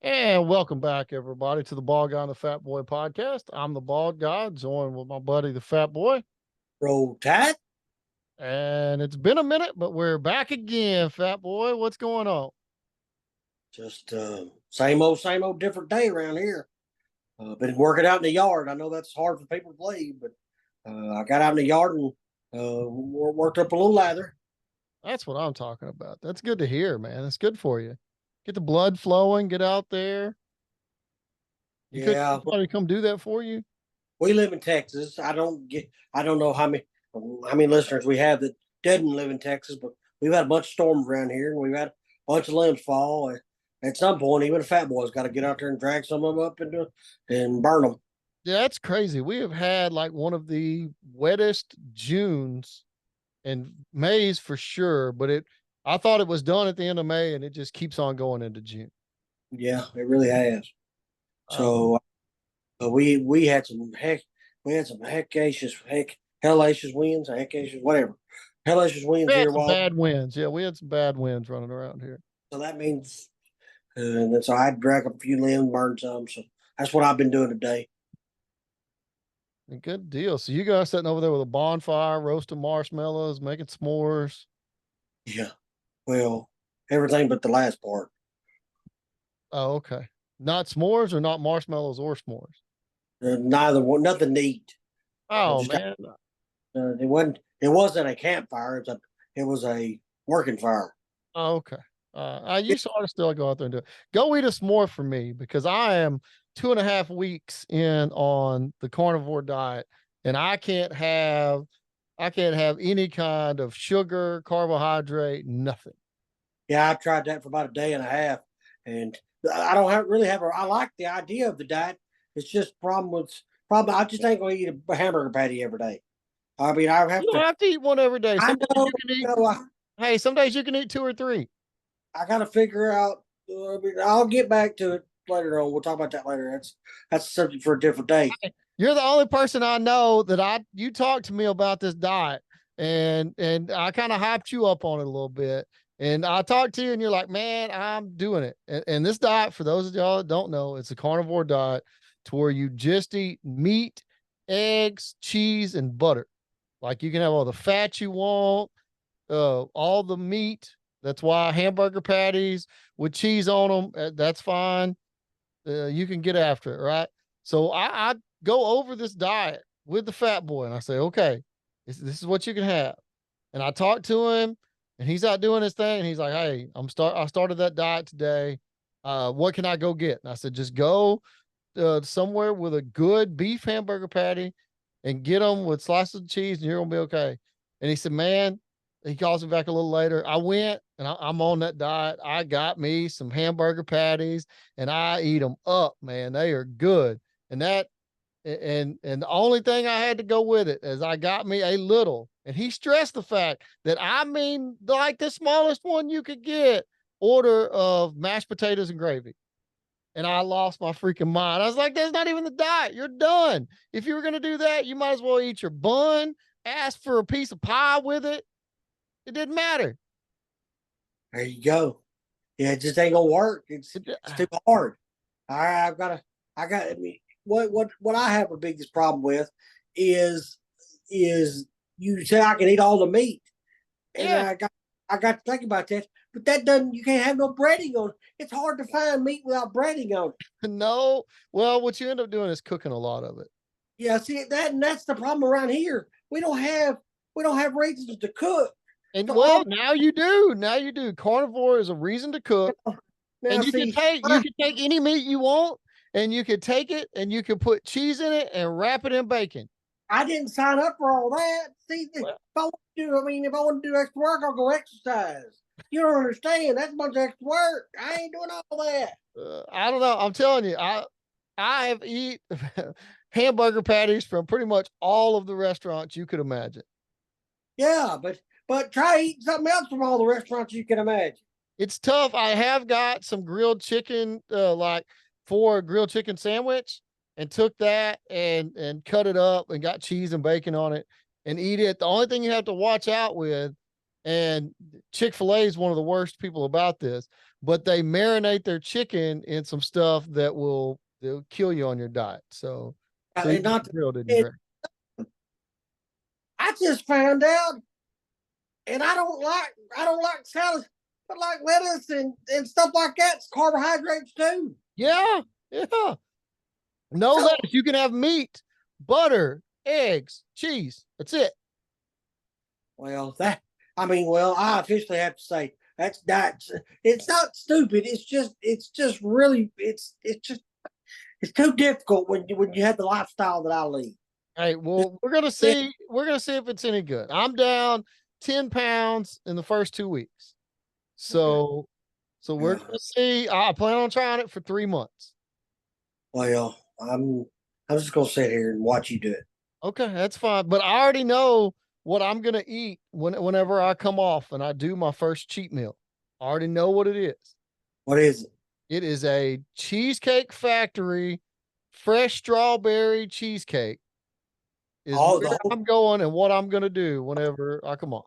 And welcome back, everybody, to the Bald Guy and the Fat Boy podcast. I'm the Bald Guy, joined with my buddy, the Fat Boy. Roll Tide. And it's been a minute, but we're back again, Fat Boy. What's going on? Just same old, different day around here. Been working out in the yard. I know that's hard for people to believe, but I got out in the yard and worked up a little lather. That's what I'm talking about. That's good to hear, man. That's good for you. Get the blood flowing, get out there. You couldn't Yeah, get somebody to come do that for you? we live in Texas. I don't know how many listeners we have that didn't live in Texas, but we've had a bunch of storms around here, and we've had a bunch of limbs fall. At some point, even a fat boy's got to get out there and drag some of them up and burn them. Yeah, that's crazy. We have had like one of the wettest Junes and May's for sure, but I thought it was done at the end of May and it just keeps on going into June. Yeah, it really has. Um, So we had some hellacious winds, whatever, hellacious winds we had here. some While bad winds. Yeah, we had some bad winds running around here. so that means, and then so I had to drag up a few limbs, burn some. So that's what I've been doing today. Good deal. So you guys sitting over there with a bonfire, roasting marshmallows, making s'mores. Yeah, well, everything but the last part. Oh, okay. Not s'mores or not marshmallows or s'mores. Neither one, nothing neat. Oh Just man. it wasn't. It wasn't a campfire. It was a working fire. Oh, okay. You sort of still go out there and do it. Go eat a s'more for me because I am 2.5 weeks in on the carnivore diet, and I can't have any kind of sugar, carbohydrate, nothing. Yeah, I tried that for about a day and a half, and I don't really have a. I like the idea of the diet. It's just problem. I just ain't going to eat a hamburger patty every day. I mean, I have You don't to. have to eat one every day. I Some days know. you can eat. You know, Hey, some days you can eat two or three. I got to figure out. I mean, I'll get back to it later on. We'll talk about that later. That's a subject for a different day. You're the only person I know that you talked to me about this diet, and I kind of hyped you up on it a little bit. And I talked to you, and you're like, "Man, I'm doing it." And this diet, for those of y'all that don't know, it's a carnivore diet to where you just eat meat, eggs, cheese, and butter. Like you can have all the fat you want, all the meat. That's why hamburger patties with cheese on them, that's fine. You can get after it, right? So I go over this diet with the fat boy, and I say, okay, this is what you can have. And I talk to him, and he's out doing his thing, and he's like, hey, I started that diet today. What can I go get? And I said, just go somewhere with a good beef hamburger patty and get them with slices of cheese, and you're gonna be okay. And he said, man, he calls me back a little later. I went and I'm on that diet. I got me some hamburger patties and I eat them up, man. They are good. And the only thing I had to go with it is I got me a little. And he stressed the fact that I mean like the smallest one you could get, order of mashed potatoes and gravy. And I lost my freaking mind. I was like, that's not even the diet. You're done. If you were going to do that, you might as well eat your bun, ask for a piece of pie with it. It didn't matter. There you go. Yeah, it just ain't gonna work. It's too hard. I've got to. I mean, what I have a biggest problem with is you say I can eat all the meat, and Yeah. I got to think about that. But that doesn't. You can't have no breading on it. It's hard to find meat without breading on it. No. Well, what you end up doing is cooking a lot of it. Yeah, see that, and that's the problem around here. We don't have reasons to cook. And So well, now you do. Now you do. Carnivore is a reason to cook. now And you can see, take any meat you want, and you can take it and you can put cheese in it and wrap it in bacon. I didn't sign up for all that. See, Well, if I want to do extra work, I'll go exercise. You don't understand. That's a bunch of extra work. I ain't doing all that. I don't know. I'm telling you, I have eat hamburger patties from pretty much all of the restaurants you could imagine. Yeah, but try eating something else from all the restaurants you can imagine. It's tough. I have got some grilled chicken, like for a grilled chicken sandwich, and took that and cut it up and got cheese and bacon on it and eat it. The only thing you have to watch out with, and Chick-fil-A is one of the worst people about this, but they marinate their chicken in some stuff they'll kill you on your diet. So And not grilled isn't and great. I just found out, and I don't like salad, but like lettuce and stuff like that. It's carbohydrates too. Yeah, yeah. No So lettuce. You can have meat, butter, eggs, cheese. That's it. well, I officially have to say that's it's not stupid. It's just really it's too difficult when you have the lifestyle that I lead. Hey, well, we're gonna see. We're gonna see if it's any good. I'm down 10 pounds in the first 2 weeks. So we're Yeah. gonna see. I plan on trying it for 3 months. Well, I'm just gonna sit here and watch you do it. Okay, that's fine. But I already know what I'm gonna eat whenever I come off and I do my first cheat meal. I already know what it is. What is it? It is a Cheesecake Factory fresh strawberry cheesecake. Is Oh, where the whole I'm going and what I'm gonna do whenever I come off.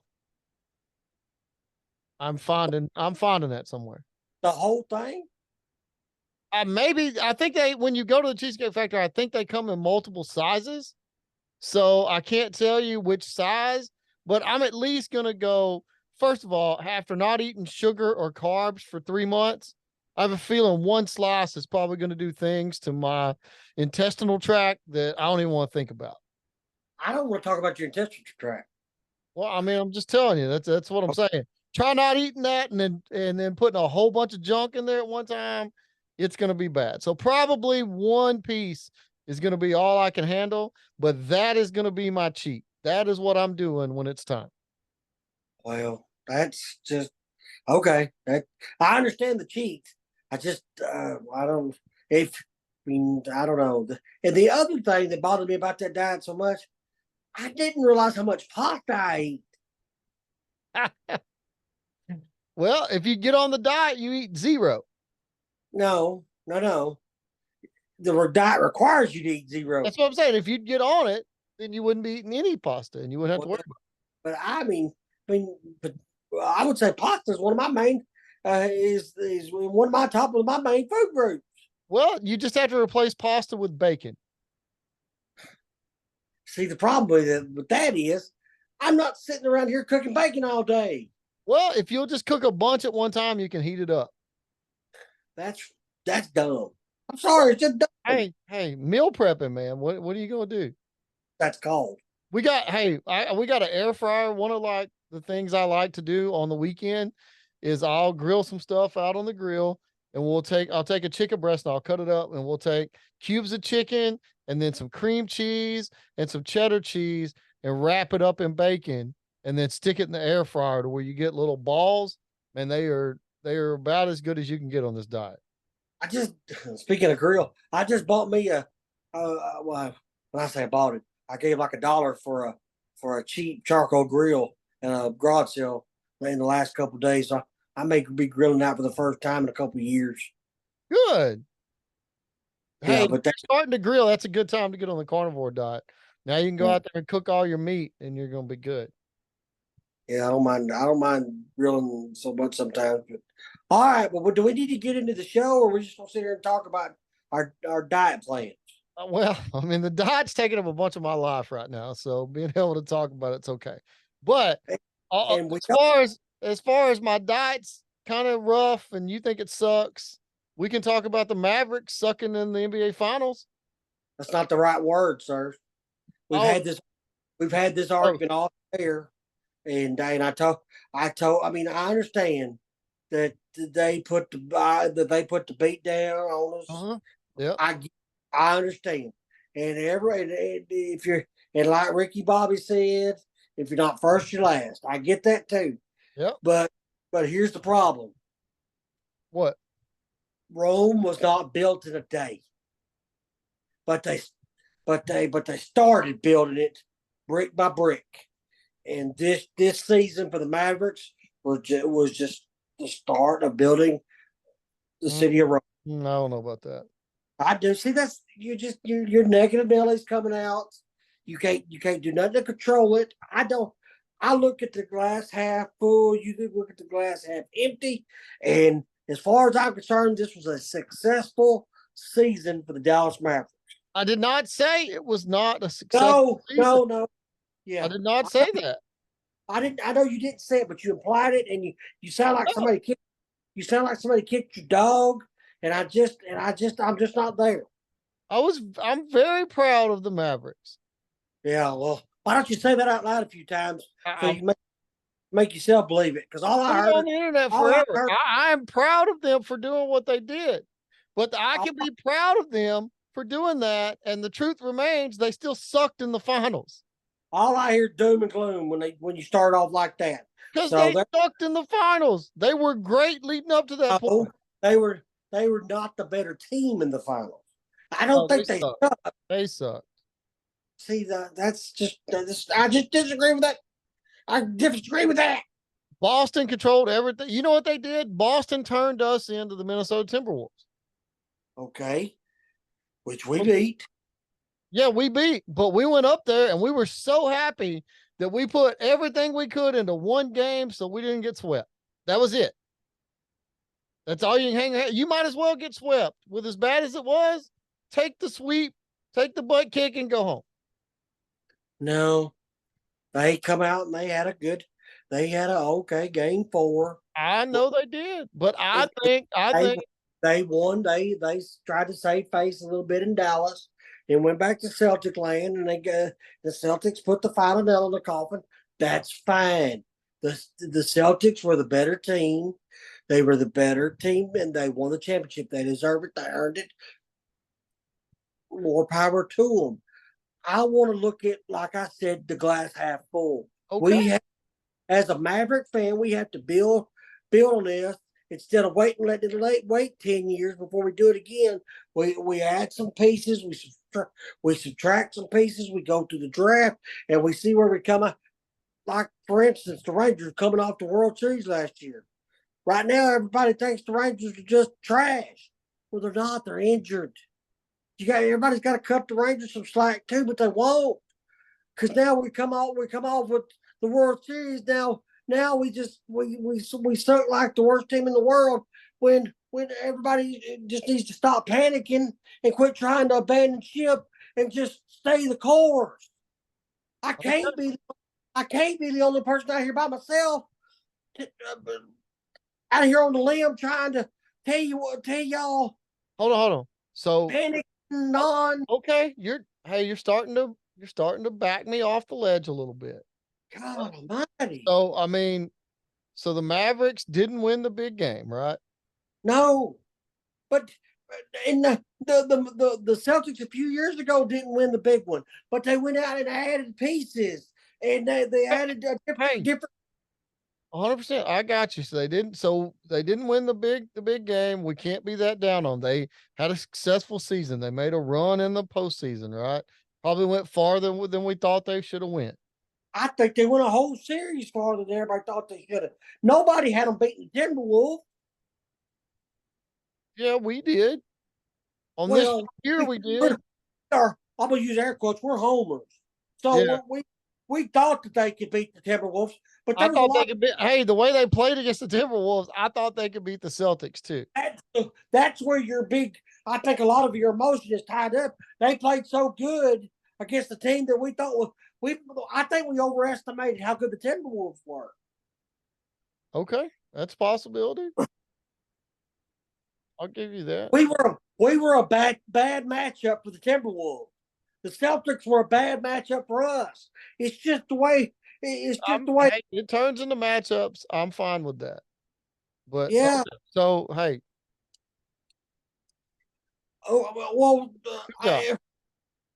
I'm finding that somewhere. the whole thing? Maybe I think when you go to the Cheesecake Factory, I think they come in multiple sizes. So I can't tell you which size, but I'm at least gonna go. First of all, after not eating sugar or carbs for 3 months, I have a feeling one slice is probably going to do things to my intestinal tract that I don't even want to think about. I don't want to talk about your intestinal tract. Well, I mean, I'm just telling you, that's what I'm saying. Try not eating that and then putting a whole bunch of junk in there at one time. It's going to be bad. So probably one piece is going to be all I can handle, but that is going to be my cheat. That is what I'm doing when it's time. Well, that's just okay. I understand the cheat. I don't if I mean I don't know. And the other thing that bothered me about that diet so much, I didn't realize how much pasta I eat. Well, if you get on the diet, you eat zero. No, no, no. The diet requires you to eat zero. That's what I'm saying. If you'd get on it, then you wouldn't be eating any pasta and you wouldn't have to Well, worry about but but I would say pasta is one of my main is one of my top of my main food groups. it. Well, you just have to replace pasta with bacon. See, the problem with that is I'm not sitting around here cooking bacon all day. Well, if you'll just cook a bunch at one time, you can heat it up. That's that's dumb. I'm sorry, it's just dumb. Hey, meal prepping, man. What are you gonna do? That's called. We got an air fryer. One of like the things I like to do on the weekend is I'll grill some stuff out on the grill and I'll take a chicken breast and I'll cut it up and we'll take cubes of chicken and then some cream cheese and some cheddar cheese and wrap it up in bacon and then stick it in the air fryer to where you get little balls and they are about as good as you can get on this diet. I just speaking of grill, I just bought me well, when I say I bought it, I gave like $1 for a cheap charcoal grill and a garage sale in the last couple of days. I may be grilling out for the first time in a couple of years. Good. Hey, Yeah, if but you're starting to grill, that's a good time to get on the carnivore diet. Now you can go yeah, out there and cook all your meat and you're gonna be good. yeah, I don't mind. I don't mind grilling so much sometimes. But all right, well, do we need to get into the show, or we just gonna sit here and talk about our diet plans? Well, I mean, the diet's taking up a bunch of my life right now, so being able to talk about it's okay. But And we as don't. far as my diet's kind of rough and you think it sucks, we can talk about the Mavericks sucking in the NBA Finals. That's not the right word, sir. We've Oh, had this. We've had this oh, argument all there, and I mean, I understand that they put the beat down on us. uh-huh. Yep, I I understand, and if you're and like Ricky Bobby said, if you're not first, you're last. I get that too, yep. but here's the problem: What? Rome was not built in a day, but they started building it brick by brick. And this season for the Mavericks was just the start of building the Mm, city of Rome. I don't know about that. I do see that's your negative Nelly's coming out. You can't do nothing to control it. I don't. I look at the glass half full. You look at the glass half empty, and as far as I'm concerned, this was a successful season for the Dallas Mavericks. I did not say it was not a successful season. No. I Yeah, did not say that. I didn't. I know you didn't say it, but you implied it, and you sound like somebody kicked. You sound like somebody kicked your dog, and I'm just not there. I'm very proud of the Mavericks. Yeah, well, why don't you say that out loud a few times so I, you make yourself believe it? Because all I I've been on heard, the internet all I forever. heard, I'm proud of them for doing what they did, but I can be proud of them for doing that. And the truth remains, they still sucked in the finals all I hear doom and gloom when you start off like that. because So they sucked in the finals. They were great leading up to that point. they were not the better team in the finals. I don't No, think they sucked. suck. They sucked. See, I just disagree with that. I disagree with that. Boston controlled everything. You know what they did? Boston turned us into the Minnesota Timberwolves. Okay, which we beat. Yeah, we beat, but we went up there and we were so happy that we put everything we could into one game so we didn't get swept. That was it. That's all you can hang. You might as well get swept. With as bad as it was, take the sweep, take the butt kick, and go home. No, they come out and they had a okay game 4. I know they did, but I They, think they won. They tried to save face a little bit in Dallas and went back to Celtic land, and the Celtics put the final nail in the coffin. That's fine. The Celtics were the better team. They were the better team, and they won the championship. They deserve it. They earned it. More power to them. I want to look at, like I said, the glass half full. okay. As a Maverick fan, we have to build on this instead of wait 10 years before we do it again. We add some pieces, we subtract some pieces, we go to the draft, and we see where we come out. Like, for instance, the Rangers coming off the World Series last year. Right now, everybody thinks the Rangers are just trash. Well, they're not. They're injured. Everybody's got to cut the Rangers some slack too, but they won't. Because now we come off with the World Series. Now we suck like the worst team in the world when everybody just needs to stop panicking and quit trying to abandon ship and just stay the course. I can't be the only person out here by myself, out here on the limb trying to tell y'all. Hold on. So Panic on. okay, you're starting to back me off the ledge a little bit. God Almighty! So I mean, so the Mavericks didn't win the big game, right? No, but in the Celtics a few years ago didn't win the big one, but they went out and added pieces, and they added a different. 100%. I got you. So they didn't win the big game. We can't be that down on. They had a successful season. They made a run in the postseason, right? Probably went farther than we thought they should have went. I think they went a whole series farther than everybody thought they should have. Nobody had them beating the Timberwolves. Yeah, we did. On this year, we did. I'm gonna use air quotes. We're homers, so Yeah. we thought that they could beat the Timberwolves, but I thought they could beat. Hey, the way they played against the Timberwolves, I thought they could beat the Celtics too. That's where your big. I think a lot of your emotion is tied up. They played so good against the team that we thought I think we overestimated how good the Timberwolves were. Okay, that's a possibility. I'll give you that. We were a bad matchup for the Timberwolves. The Celtics were a bad matchup for us. It's just the way. It's just the way. Hey, it turns into matchups. I'm fine with that. But yeah. Okay. So hey. Oh well.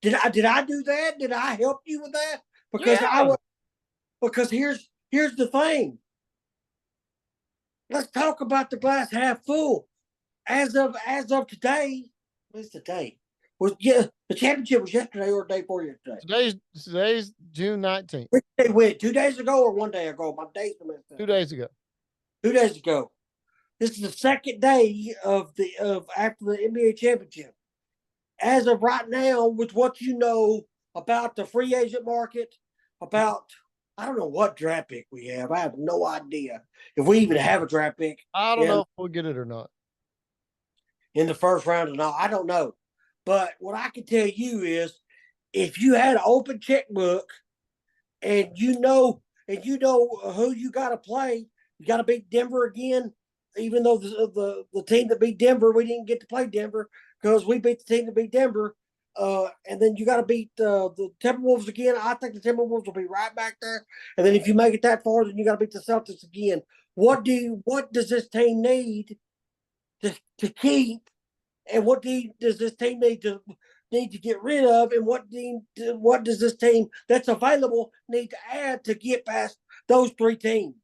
Did I do that? Did I help you with that? Because here's the thing. Let's talk about the glass half full. As of today, what's the day? The championship was yesterday or the day before yesterday. Today's June 19th. Which day went? 2 days ago or 1 day ago? My days are messed up. 2 days ago. 2 days ago. This is the second day of after the NBA championship. As of right now, with what you know about the free agent market, about I don't know what draft pick we have. I have no idea if we even have a draft pick I don't know if we'll get it or not. in the first round or not. I don't know. But what I can tell you is if you had an open checkbook and you know who you got to play, you got to beat Denver again, even though the team that beat Denver, we didn't get to play Denver because we beat the team that beat Denver. And then you got to beat the Timberwolves again. I think the Timberwolves will be right back there. And then if you make it that far, then you got to beat the Celtics again. What does this team need to keep, and what does this team need to get rid of, and what does this team that's available need to add to get past those three teams,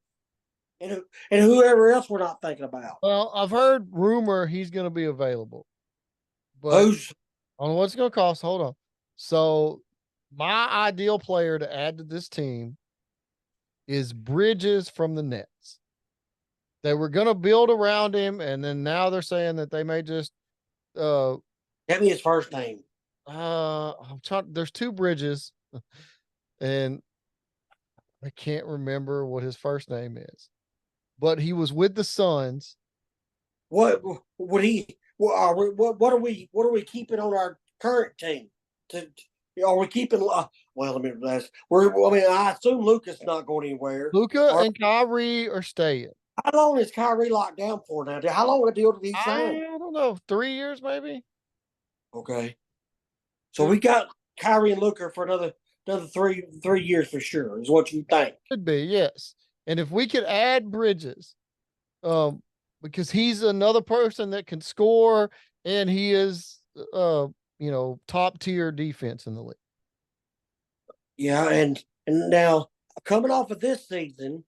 and whoever else we're not thinking about? Well, I've heard rumor he's going to be available, but Who's I don't know what it's going to cost. Hold on. So, my ideal player to add to this team is Bridges from the Nets. They were going to build around him, and then now they're saying that they may just tell me his first name? I'm trying. There's two Bridges, and I can't remember what his first name is, but he was with the Suns. What would he? What are we keeping on our current team? Are we keeping? Well, let me ask. I assume Luka's not going anywhere. Luka and Kyrie are staying. How long is Kyrie locked down for now? How long a deal did he sign? I don't know, 3 years maybe. Okay, so we got Kyrie and Luka for another 3 years for sure. Is what you think? Could be, yes. And if we could add Bridges, because he's another person that can score, and he is, top tier defense in the league. Yeah, and now coming off of this season,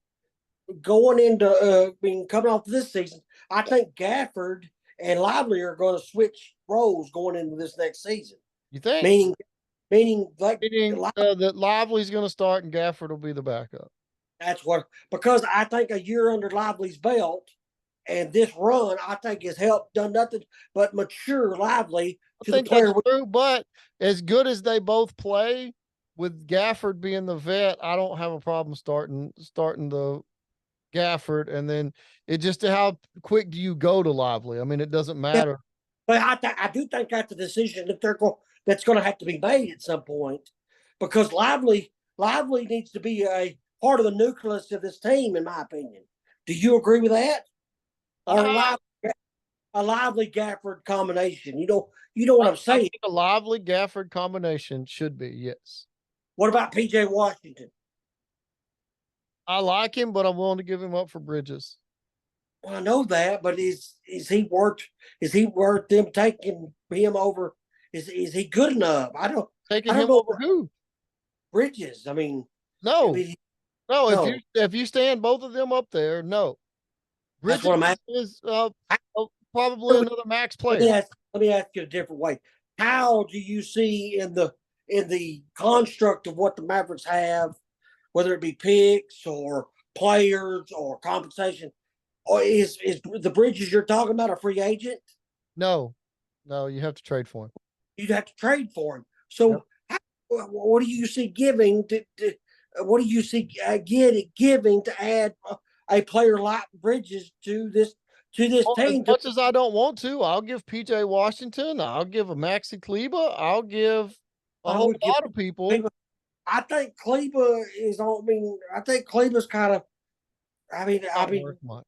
going into coming off of this season, I think Gafford and Lively are going to switch roles going into this next season. You think? Meaning that Lively's going to start and Gafford will be the backup. That's because I think a year under Lively's belt and this run, I think has done nothing but mature Lively to the player. That's true, but as good as they both play, with Gafford being the vet, I don't have a problem starting the Gafford, and then it just how quick do you go to Lively? I mean, it doesn't matter. Yeah, but I do think that's a decision that's going to have to be made at some point, because Lively needs to be a part of the nucleus of this team, in my opinion. Do you agree with that? Or a Lively Gafford combination? You know what I'm saying? I think a Lively Gafford combination should be, yes. What about PJ Washington? I like him, but I'm willing to give him up for Bridges. Well, I know that, but is he worth them taking him over? Is he good enough? I don't know. Over who? Bridges. I mean, no. No. If you stand both of them up there, no. Bridges That's what I'm asking. Is probably another max player. Let me ask you a different way. How do you see in the construct of what the Mavericks have, whether it be picks or players or compensation, or is the Bridges you're talking about a free agent? No, you have to trade for him. You'd have to trade for him. So, what do you see giving to what do you see giving to add a player like Bridges to this team? As much as I don't want to, I'll give PJ Washington. I'll give a Maxi Kleba. I'll give a whole lot of people. I think Kleba is. I think Kleba's kind of. Worth much.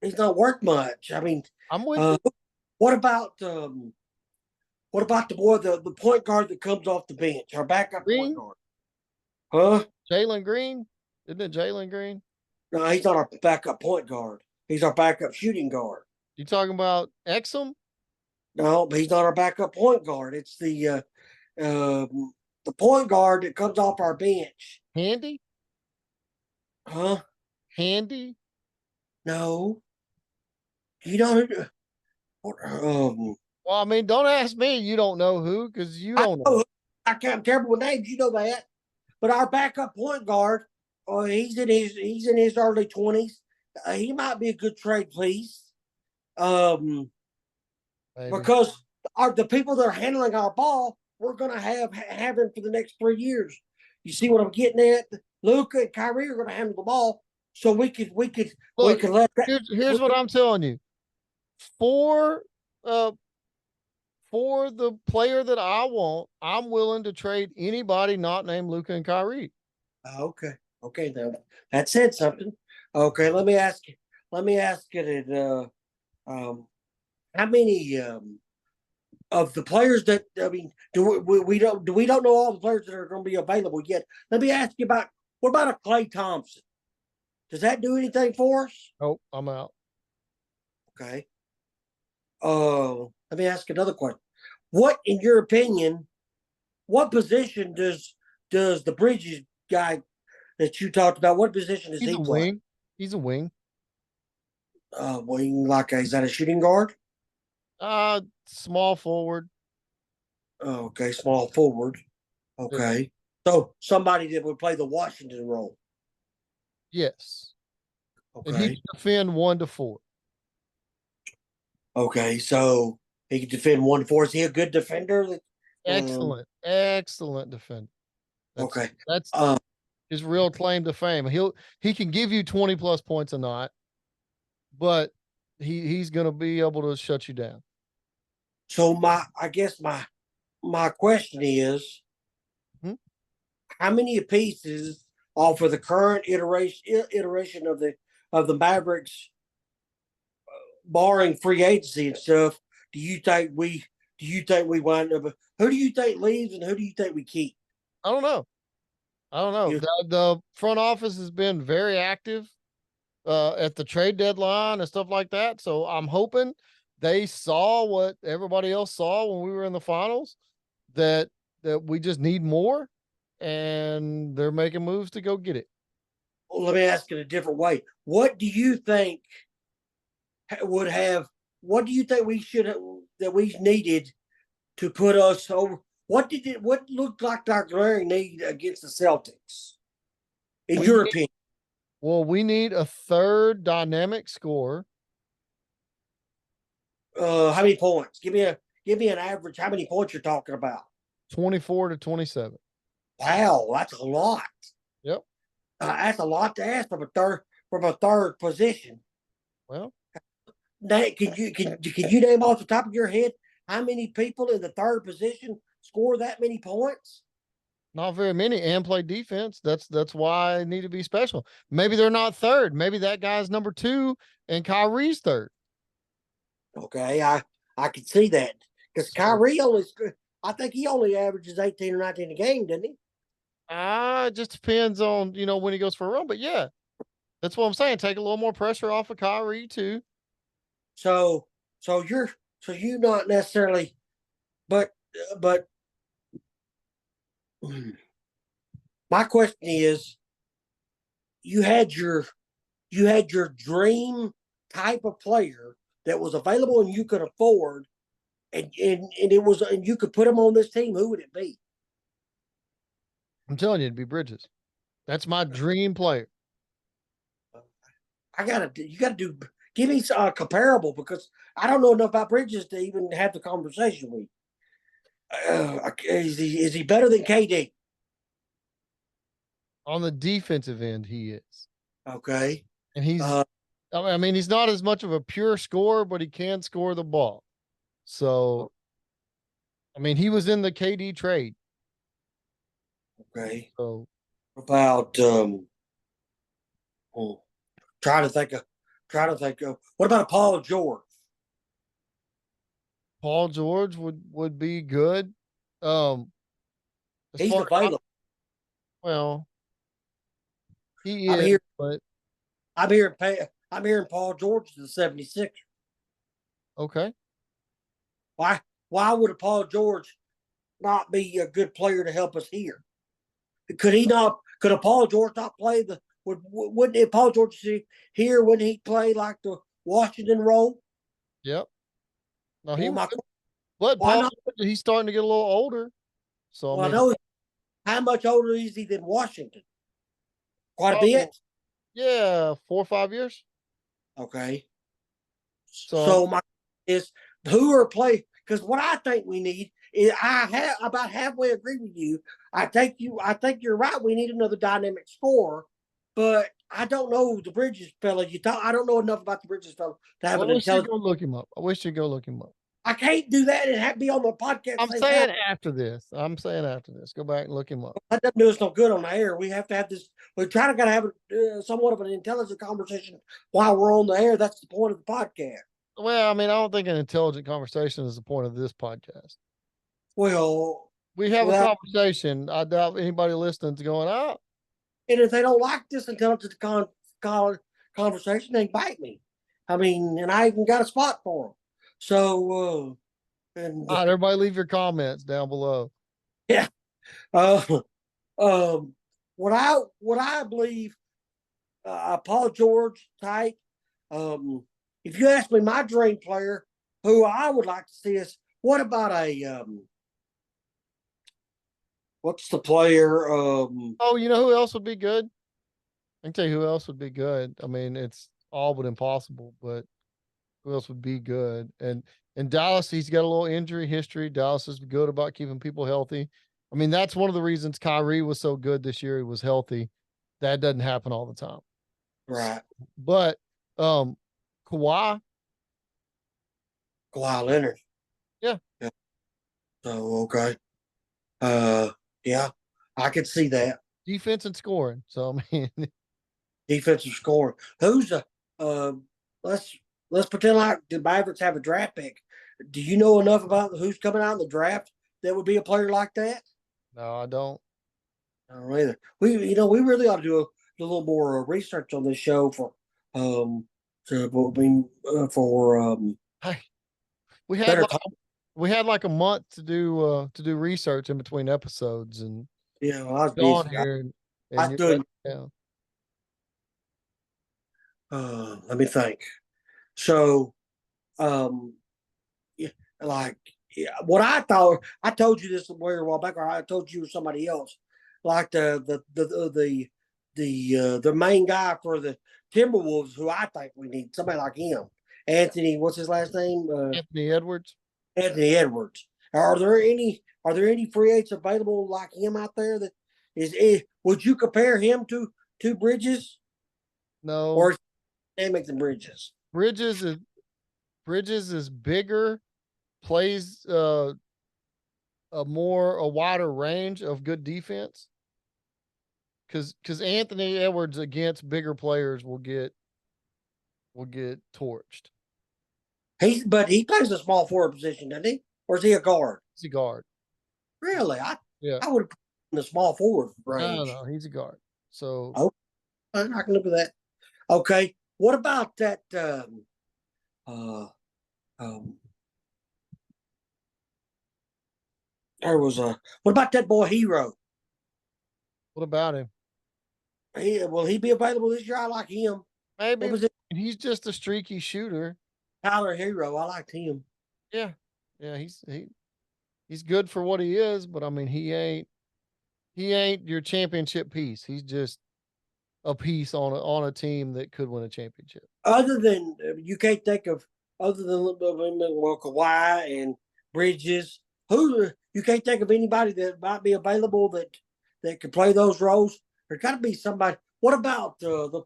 He's not worth much. I'm with you. What about the point guard that comes off the bench? Our backup point guard. Huh? Jalen Green? Isn't it Jalen Green? No, he's not our backup point guard. He's our backup shooting guard. You talking about Exum? No, but he's not our backup point guard. It's the point guard that comes off our bench. Handy? Huh? Handy? No. You know who? Well, don't ask me. You don't know who, because you don't know. I'm terrible with names. You know that. But our backup point guard, he's in his early 20s. He might be a good trade piece. Because the people that are handling our ball, we're going to have him for the next 3 years. You see what I'm getting at? Luka and Kyrie are going to handle the ball, so we could Look, let that. here's what I'm telling you. For for the player that I want, I'm willing to trade anybody not named Luka and Kyrie. Okay, okay, now that said something. Okay, let me ask you. Let me ask you that. How many of the players that I mean, we don't know all the players that are going to be available yet. Let me ask you about what about a Klay Thompson? Does that do anything for us? Oh, I'm out. Okay. Let me ask another question. What, in your opinion, what position does the Bridges guy that you talked about? What position does He's he a play? wing. He's a wing. Wing, like is that a shooting guard? Small forward. Okay, small forward. Yeah. Okay, so somebody that would play the Washington role. Yes. And he can Okay, defend 1 to 4. okay, so he can defend 1-4. Is he a good defender? Excellent. Excellent defender. Okay. That's Um, his real claim to fame. He can give you 20 plus points a night, but he's gonna be able to shut you down. so I guess my question is, Hmm? how many pieces off of the current iteration of the Mavericks, barring free agency and stuff, do you think we wind up? Who do you think leaves and who do you think we keep? I don't know. I don't know. You, The front office has been very active at the trade deadline and stuff like that. So I'm hoping they saw what everybody else saw when we were in the finals, that we just need more, and they're making moves to go get it. let me ask it a different way. What do you think would have? What do you think we should have, that we needed to put us over? What looked like our glaring need against the Celtics, in We your need, opinion? we need a third dynamic scorer. How many points? Give me an average. How many points you're talking about? 24 to 27. Wow, that's a lot. Yep. That's a lot to ask from a third position. Well, Can you name off the top of your head how many people in the third position score that many points? not very many, and play defense. That's why I need to be special. Maybe they're not third. Maybe that guy's number 2 and Kyrie's third. Okay, I can see that because So Kyrie only, I think he only averages 18 or 19 a game, doesn't he? it just depends on, when he goes for a run. But yeah, that's what I'm saying. Take a little more pressure off of Kyrie too. So so you not necessarily, but my question is, you had your dream type of player that was available and you could afford, and it was, and you could put him on this team. Who would it be? I'm telling you, it'd be Bridges. That's my dream player. You gotta do. Give me a comparable, because I don't know enough about Bridges to even have the conversation with. Is he better than KD? On the defensive end, he is. Okay. And Uh, he's not as much of a pure scorer, but he can score the ball. So, he was in the KD trade. okay. So, About hmm, trying to think of what about Paul George? Paul George would be good. Um, as He's far available. well, he I'm is, here. but I'm hearing Paul George to the 76. okay. Why? Why would a Paul George not be a good player to help us here? Could he not? Could a Paul George not play the? Wouldn't if Paul George here? Wouldn't he play like the Washington role? Yep. No, he Well, would. my But why Paul, not? he's starting to get a little older. So, Well, I know how much older is he than Washington? Quite a oh, bit. yeah, 4 or 5 years. Okay. So, So my is who are play, because what I think we need I about halfway agree with you. I think you're right. We need another dynamic scorer, but I don't know the Bridges fella. I don't know enough about the Bridges fella to have I an wish you'd intelligent. go look him up. I wish you'd go look him up. I can't do that and be on the podcast at I'm the same time. saying after this. I'm saying after this. Go back and look him up. That doesn't do us no good on the air. We have to have this. We're trying to gotta have somewhat of an intelligent conversation while we're on the air. That's the point of the podcast. Well, I mean, I don't think an intelligent conversation is the point of this podcast. Well, We have a conversation. I doubt anybody listening's going out. And if they don't like this intelligent conversation, they bite me. I mean, and I even got a spot for them. So, all right, everybody, leave your comments down below. Yeah. What I believe, Paul George type. If you ask me my dream player, who I would like to see is what about a what's the player? Oh, you know who else would be good? I can tell you who else would be good. I mean, it's all but impossible, but who else would be good? And in Dallas, he's got a little injury history. Dallas is good about keeping people healthy. I mean, that's one of the reasons Kyrie was so good this year. He was healthy. That doesn't happen all the time. Right. But Kawhi Leonard. Yeah. So okay. Yeah, I could see that. Defense and scoring. So I mean, defensive scoring. Who's a let's pretend like the Mavericks have a draft pick. Do you know enough about who's coming out in the draft that would be a player like that? No, I don't. I don't either. We really ought to do a little more research on this show for we had like a month to do research in between episodes, and I was on busy. here I doing. Let me think. So, what I thought, I told you this a while back, or I told you or somebody else, like the main guy for the Timberwolves, who I think we need somebody like him, Anthony. What's his last name? Anthony Edwards. Anthony Edwards. Are there any free agents available like him out there? That is would you compare him to Bridges? No. Or dynamic than Bridges. Bridges is bigger, plays a wider range of good defense. Because Anthony Edwards against bigger players will get torched. But he plays a small forward position, doesn't he? Or is he a guard? He's a guard. Really? I would put him in the small forward range. No, he's a guard. So I can live with that. Okay. What about that? What about that boy Hero? What about him? Will he be available this year? I like him. Maybe. He's just a streaky shooter. Tyler Hero, I liked him. Yeah, he's good for what he is, but I mean, he ain't your championship piece. He's just a piece on a team that could win a championship. Other than you can't think of Kawhi and Bridges, who you can't think of anybody that might be available that could play those roles. There's got to be somebody. What about the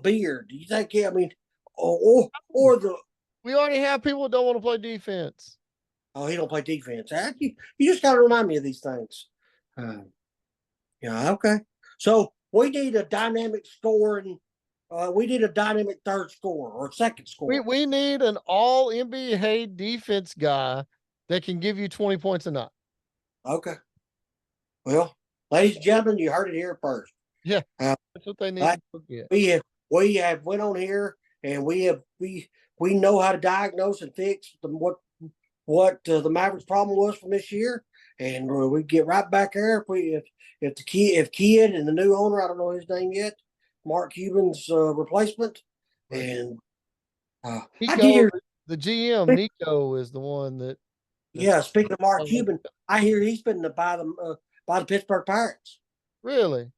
Beard? Do you think? I mean, or the. We already have people that don't want to play defense. Oh, he don't play defense. You just got to remind me of these things. Okay. So we need a dynamic scoring. We need a dynamic third scorer or second scorer. We need an all NBA defense guy that can give you 20 points a night. Okay. Well, ladies and gentlemen, you heard it here first. Yeah, that's what they need. We have went on here and we know how to diagnose and fix what the Mavericks' problem was from this year, and we get right back there if Kidd and the new owner, I don't know his name yet, Mark Cuban's replacement, and Nico, the GM Nico is the one that. Yeah, speaking of Mark Cuban, I hear he's been by the Pittsburgh Pirates. Really?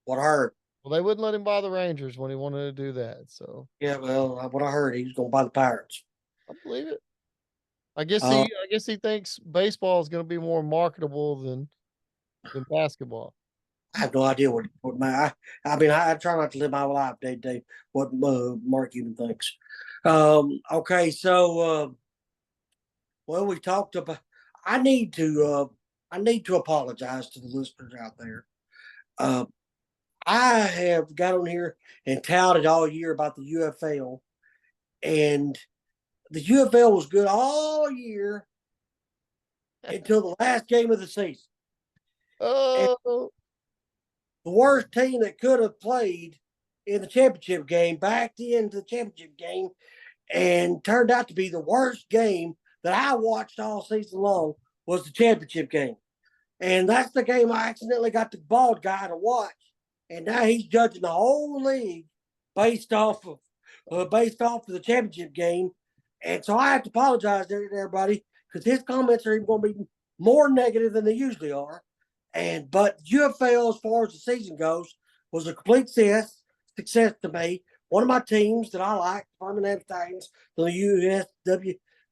What I heard. Well, they wouldn't let him buy the Rangers when he wanted to do that. So yeah, well, what I heard, he was going to buy the Pirates. I believe it. I guess he thinks baseball is going to be more marketable than basketball. I have no idea what I mean, I try not to live my life day to day, what Mark Cuban thinks. Okay, so, well, we talked about, I need to, I need to apologize to the listeners out there. Uh, I have got on here and touted all year about the UFL, and the UFL was good all year until the last game of the season. And Oh, the worst team that could have played in the championship game backed into the championship game and turned out to be the worst game that I watched all season long was the championship game. And that's the game I accidentally got the bald guy to watch. And now he's judging the whole league based off of the championship game. And so I have to apologize to everybody because his comments are even going to be more negative than they usually are. But UFL, as far as the season goes, was a complete success to me. One of my teams that I like, Birmingham Titans, the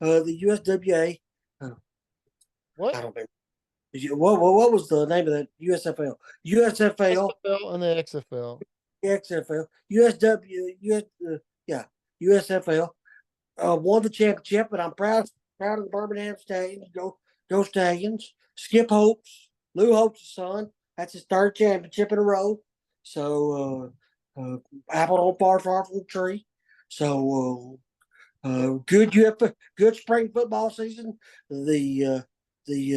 USWA. what? I don't remember. What was the name of that USFL? USFL, SFL and the XFL. XFL, USFL. Won the championship, and I'm proud of the Birmingham Stallions. Go Stallions. Skip Holtz, Lou Holtz's son. That's his third championship in a row. So apple don't fall far from the tree. So good spring football season. The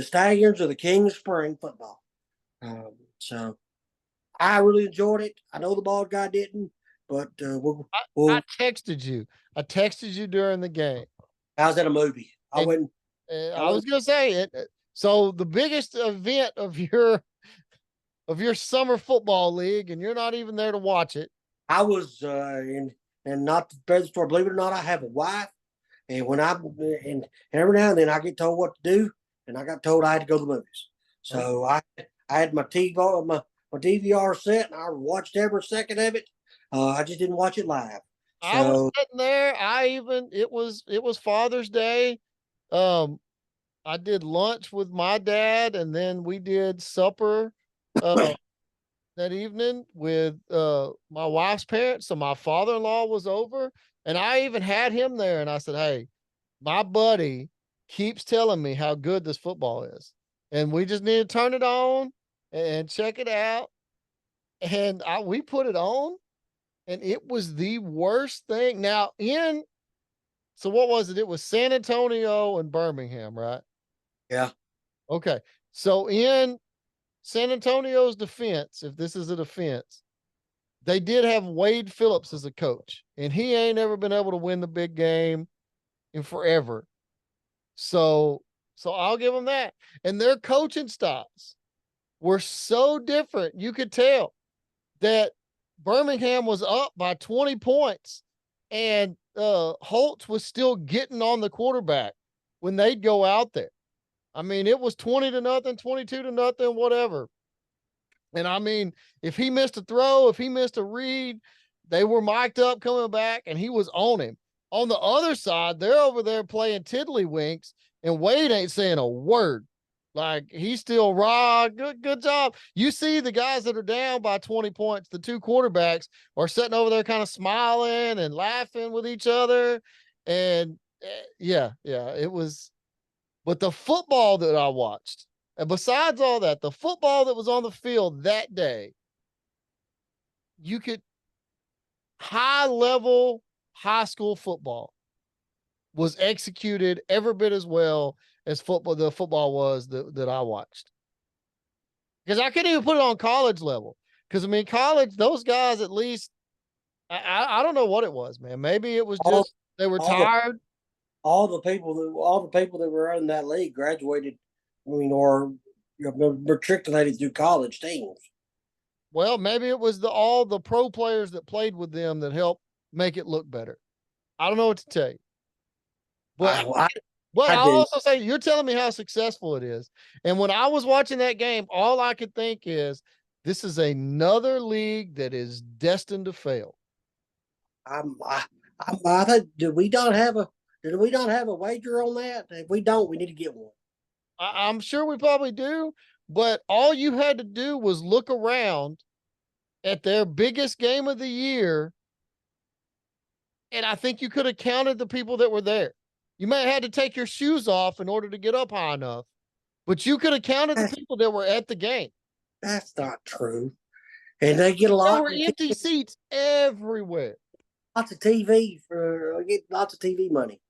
Stallions are the king of spring football. So I really enjoyed it. I know the bald guy didn't, but I texted you. I texted you during the game. How's that a movie? I wouldn't. I was gonna say it. So the biggest event of your summer football league, and you're not even there to watch it. I was and not the best story. Believe it or not, I have a wife, and and every now and then I get told what to do, and I got told I had to go to the movies. So I had my DVR set, and I watched every second of it. I just didn't watch it live. So I was sitting there. It was Father's Day. I did lunch with my dad, and then we did supper that evening with my wife's parents. So my father-in-law was over, and I even had him there. And I said, "Hey, my buddy keeps telling me how good this football is, and we just need to turn it on and check it out." And we put it on, and it was the worst thing. So what was it? It was San Antonio and Birmingham, right? yeah, Okay. So in San Antonio's defense, if this is a defense, they did have Wade Phillips as a coach, and he ain't ever been able to win the big game in forever. So I'll give them that. And their coaching styles were so different. You could tell that Birmingham was up by 20 points, and Holtz was still getting on the quarterback when they'd go out there. I mean, it was 20-0, 22-0, whatever. And I mean, if he missed a throw, if he missed a read, they were mic'd up coming back, and he was on him. On the other side, they're over there playing tiddlywinks, and Wade ain't saying a word. Like, he's still raw. Good job. You see the guys that are down by 20 points, the two quarterbacks are sitting over there kind of smiling and laughing with each other. And yeah, it was. But the football that I watched, and besides all that, the football that was on the field that day, you could high level high school football was executed every bit as well as the football was that I watched. Because I couldn't even put it on college level. Because I mean, college, those guys at least, I don't know what it was, man. Maybe it was just they were tired. All the people that were in that league graduated, or matriculated through college teams. Well, maybe it was all the pro players that played with them that helped make it look better. I don't know what to tell you. But I'll also say, you're telling me how successful it is. And when I was watching that game, all I could think is, this is another league that is destined to fail. I think, do we not have Do we not have a wager on that? If we don't, we need to get one. I'm sure we probably do, but all you had to do was look around at their biggest game of the year, and I think you could have counted the people that were there. You may have had to take your shoes off in order to get up high enough, but you could have counted the people that were at the game. That's not true. And they get There were empty seats everywhere. Lots of TV get lots of TV money.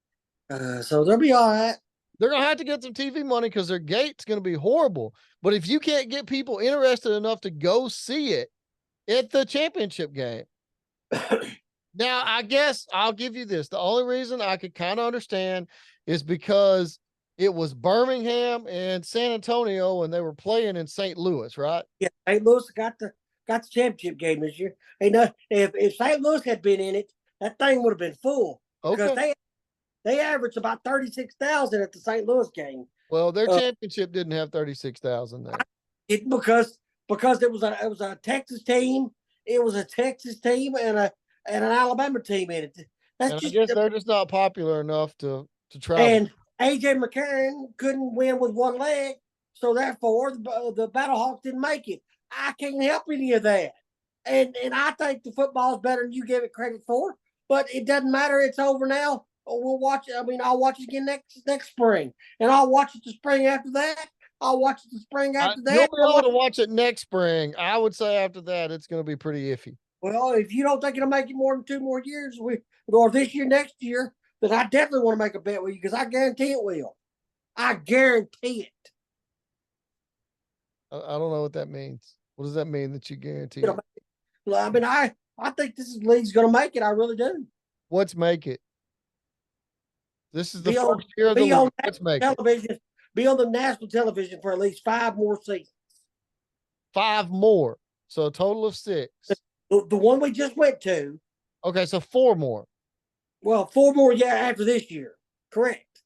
So they'll be all right. They're going to have to get some TV money because their gate's going to be horrible. But if you can't get people interested enough to go see it at the championship game, now I guess I'll give you this. The only reason I could kind of understand is because it was Birmingham and San Antonio and they were playing in St. Louis, right? Yeah, St. Louis got the championship game this year. Hey, no, if St. Louis had been in it, that thing would have been full. Okay. Because they averaged about 36,000 at the St. Louis game. Well, their championship didn't have 36,000 there. Because it was a Texas team. It was a Texas team and an Alabama team in it. I guess they're just not popular enough to travel. And AJ McCarron couldn't win with one leg, so therefore the Battlehawks didn't make it. I can't help any of that. And I think the football's better than you give it credit for. But it doesn't matter. It's over now. We'll watch it. I mean, I'll watch it again next spring, and I'll watch it the spring after that. I'll watch it the spring after that. You'll be able to watch it next spring. I would say after that, it's going to be pretty iffy. Well, if you don't think it'll make it more than 2 more years, or this year, next year, then I definitely want to make a bet with you because I guarantee it will. I guarantee it. I don't know what that means. What does that mean that you guarantee it? I mean, I think this league's going to make it. I really do. What's make it? This is the first year of the league. Let's make television. Be on the national television for at least 5 more seasons. 5 more. So a total of 6. The one we just went to. Okay, so 4 more. Well, 4 more after this year. Correct.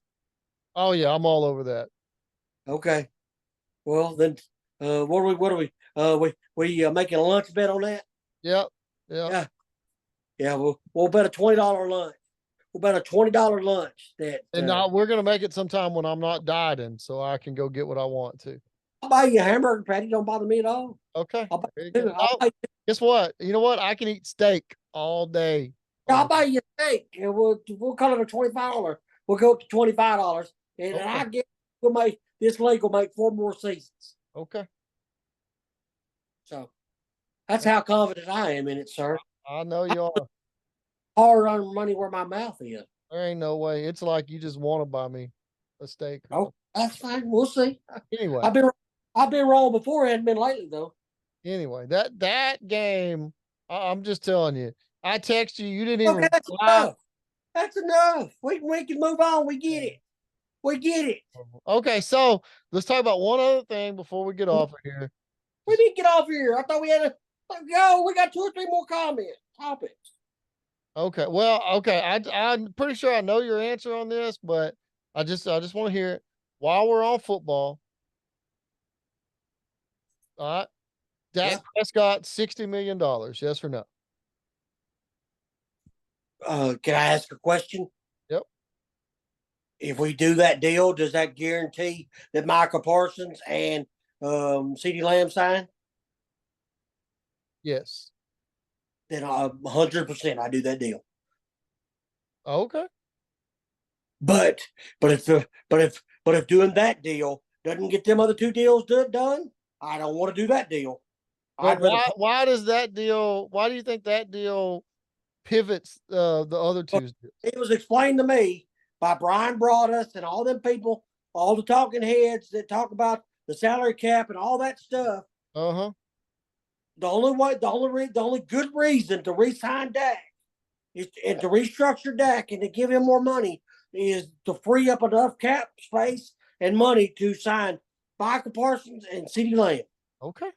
Oh yeah, I'm all over that. Okay. Well then, what are we making a lunch bet on that? Yep. Yeah. Yeah. We'll bet a $20 lunch. We'll bet a $20 lunch. And we're gonna make it sometime when I'm not dieting, so I can go get what I want to. I'll buy you a hamburger patty. Don't bother me at all. Okay. Guess what? You know what? I can eat steak all day. I'll buy you a steak. And we'll call it a $25. We'll go up to $25, and I guess this league will make 4 more seasons. Okay. So that's how confident I am in it, sir. I know you are. Hard on money where my mouth is. There ain't no way. It's like you just want to buy me a steak. Oh, that's fine. We'll see. Anyway, I've been wrong before. It hadn't been lately though. Anyway, that game, I'm just telling you. I text you. You didn't even. Okay, that's enough. That's enough. We can move on. We get it. We get it. Okay, so let's talk about one other thing before we get off of here. We didn't get off here. I thought we had we got 2 or 3 more topics. Okay. Well, okay. I'm pretty sure I know your answer on this, but I just want to hear it. While we're on football, all right. Dak Prescott, $60 million. Yes or no? Can I ask a question? Yep. If we do that deal, does that guarantee that Michael Parsons and CeeDee Lamb sign? Yes. Then 100% I do that deal. Okay. But if doing that deal doesn't get them other 2 deals done, I don't want to do that deal. Why does that deal? Why do you think that deal pivots the other 2 deals? It was explained to me by Brian Broaddus and all them people, all the talking heads that talk about the salary cap and all that stuff. Uh-huh. The only good reason to re-sign Dak and to restructure Dak and to give him more money is to free up enough cap space and money to sign Michael Parsons and CeeDee Lamb. Okay.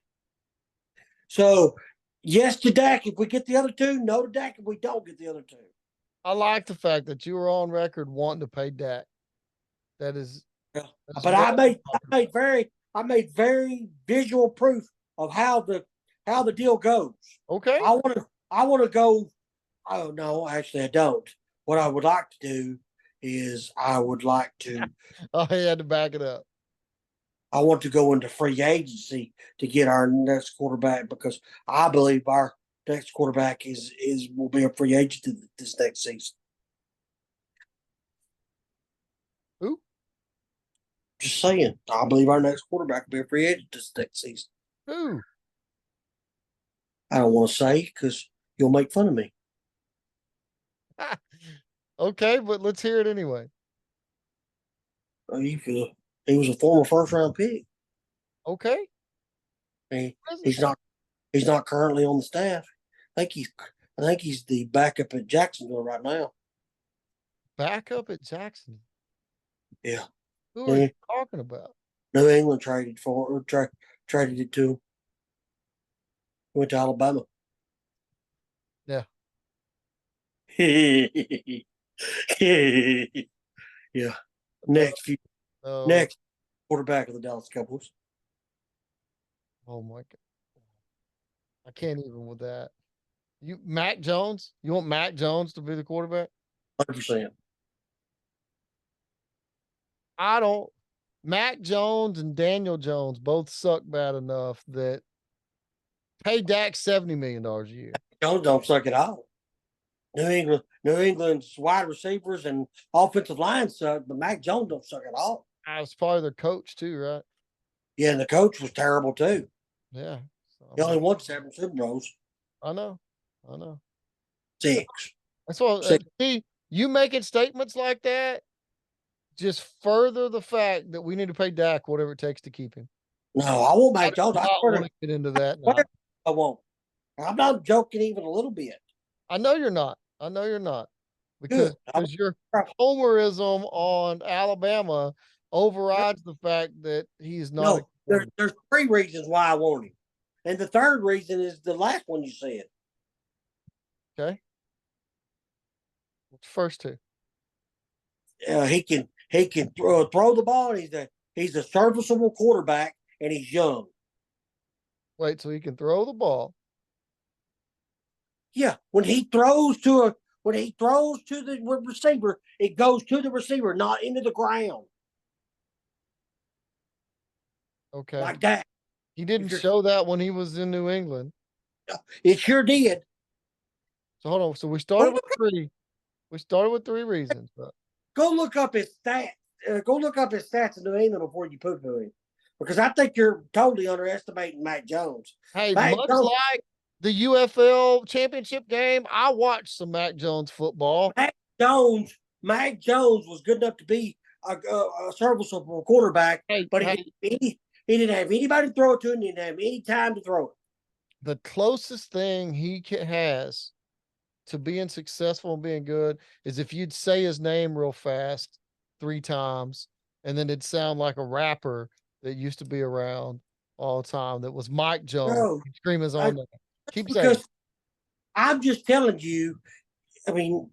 So, yes to Dak if we get the other 2. No to Dak if we don't get the other 2. I like the fact that you were on record wanting to pay Dak. That is. But I made very visual proof of how the deal goes. Okay. I want to go. Oh no, actually I don't. What I would like to do is I would like to. Oh, he had to back it up. I want to go into free agency to get our next quarterback because I believe our next quarterback is will be a free agent this next season. Who? Just saying, I believe our next quarterback will be a free agent this next season. Who? I don't want to say because you'll make fun of me. Okay, but let's hear it anyway. He was a former first round pick. Okay. He, he's not he's not currently on the staff. I think he's the backup at Jacksonville right now. Backup at Jackson. Yeah. Who are you talking about? New England traded traded it to him. Went to Alabama. Yeah. Yeah. Next quarterback of the Dallas Cowboys. Oh my God. I can't even with that. You Mac Jones? You want Mac Jones to be the quarterback? 100%. I don't. Mac Jones and Daniel Jones both suck bad enough that pay Dak $70 million a year. Jones don't suck at all. New England's wide receivers and offensive line suck, but Mac Jones don't suck at all. I was probably their coach too, right? Yeah, and the coach was terrible too. Yeah. He only won 7 Super Bowls. I know. 6. That's what see, you making statements like that just further the fact that we need to pay Dak whatever it takes to keep him. No, I won't Mac Jones. I want to get into that now. I won't. I'm not joking even a little bit. I know you're not. Because your homerism on Alabama overrides the fact that he's not. No, there's 3 reasons why I want him. And the third reason is the last one you said. Okay. What's the first 2? He can throw the ball. And he's a serviceable quarterback, and he's young. Wait, so he can throw the ball? Yeah, when he throws to the receiver, it goes to the receiver, not into the ground. Okay. Like that. He didn't show that when he was in New England. It sure did. So hold on. So we started with 3. We started with 3 reasons. Go look up his stats. Go look up his stats in New England before you poo-poo him, because I think you're totally underestimating Mac Jones. Hey, much like the UFL championship game, I watched some Mac Jones football. Mac Jones was good enough to be a serviceable quarterback, but he didn't have anybody to throw it to, and he didn't have any time to throw it. The closest thing he has to being successful and being good is if you'd say his name real fast 3 times, and then it'd sound like a rapper that used to be around all the time. That was Mike Jones. No, Scream his own name. Keep because saying. I'm just telling you. I mean,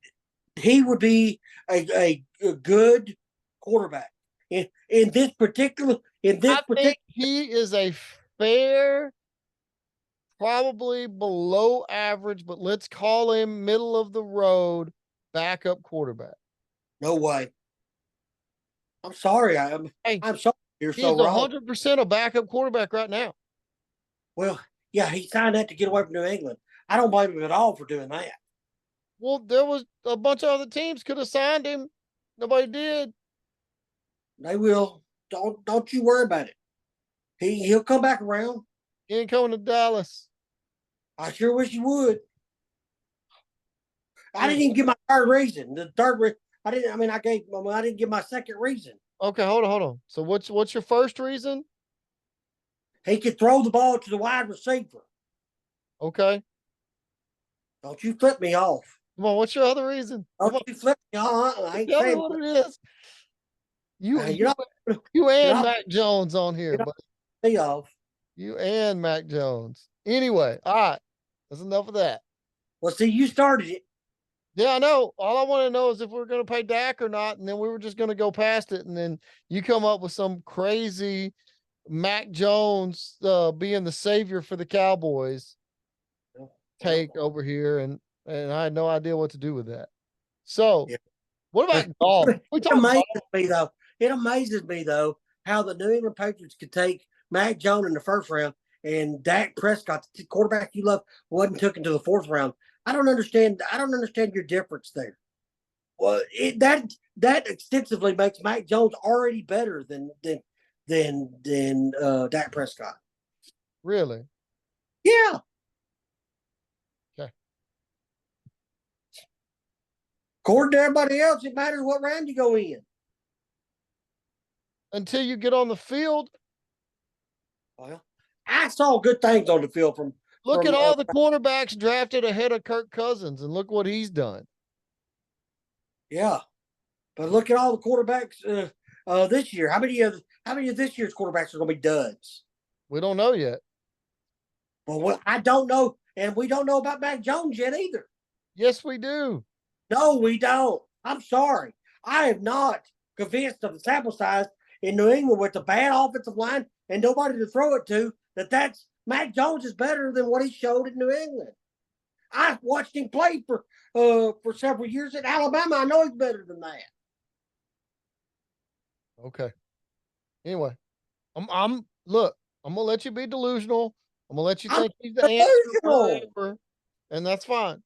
he would be a good quarterback in this particular. I think he is a fair, probably below average, but let's call him middle of the road backup quarterback. No way. I'm sorry. I'm sorry. You're so wrong. He's 100% a backup quarterback right now. Well, yeah, he signed that to get away from New England. I don't blame him at all for doing that. Well, there was a bunch of other teams could have signed him. Nobody did. They will. Don't you worry about it. He'll come back around. He ain't coming to Dallas. I sure wish he would. I didn't even give my third reason. I didn't give my second reason. Okay, hold on. So what's your first reason? He could throw the ball to the wide receiver. Okay. Don't you flip me off. Come on, what's your other reason? Don't you flip me off. I ain't Tell saying me what it is. You and Mac Jones on here, but me off. You and Mac Jones. Anyway, all right. That's enough of that. Well, see, you started it. Yeah, I know. All I want to know is if we're going to pay Dak or not, and then we were just going to go past it, and then you come up with some crazy Mac Jones being the savior for the Cowboys take over here, and I had no idea what to do with that. So What about golf? We talking golf? It amazes me though how the New England Patriots could take Mac Jones in the first round and Dak Prescott, the quarterback you love, wasn't taken to the fourth round. I don't understand. I don't understand your difference there. Well, that extensively makes Mac Jones already better than Dak Prescott. Really? Yeah. Okay. According to everybody else, it matters what round you go in. Until you get on the field. Well, I saw good things on the field from. Look at all the quarterbacks drafted ahead of Kirk Cousins, and look what he's done. Yeah, but look at all the quarterbacks this year. How many of this year's quarterbacks are going to be duds? We don't know yet. Well, I don't know, and we don't know about Mac Jones yet either. Yes, we do. No, we don't. I'm sorry. I am not convinced of the sample size in New England with the bad offensive line and nobody to throw it to that's Mac Jones is better than what he showed in New England. I watched him play for several years at Alabama. I know he's better than that. Okay. Anyway, I'm gonna let you be delusional. I'm gonna let you think he's the answer forever, and that's fine.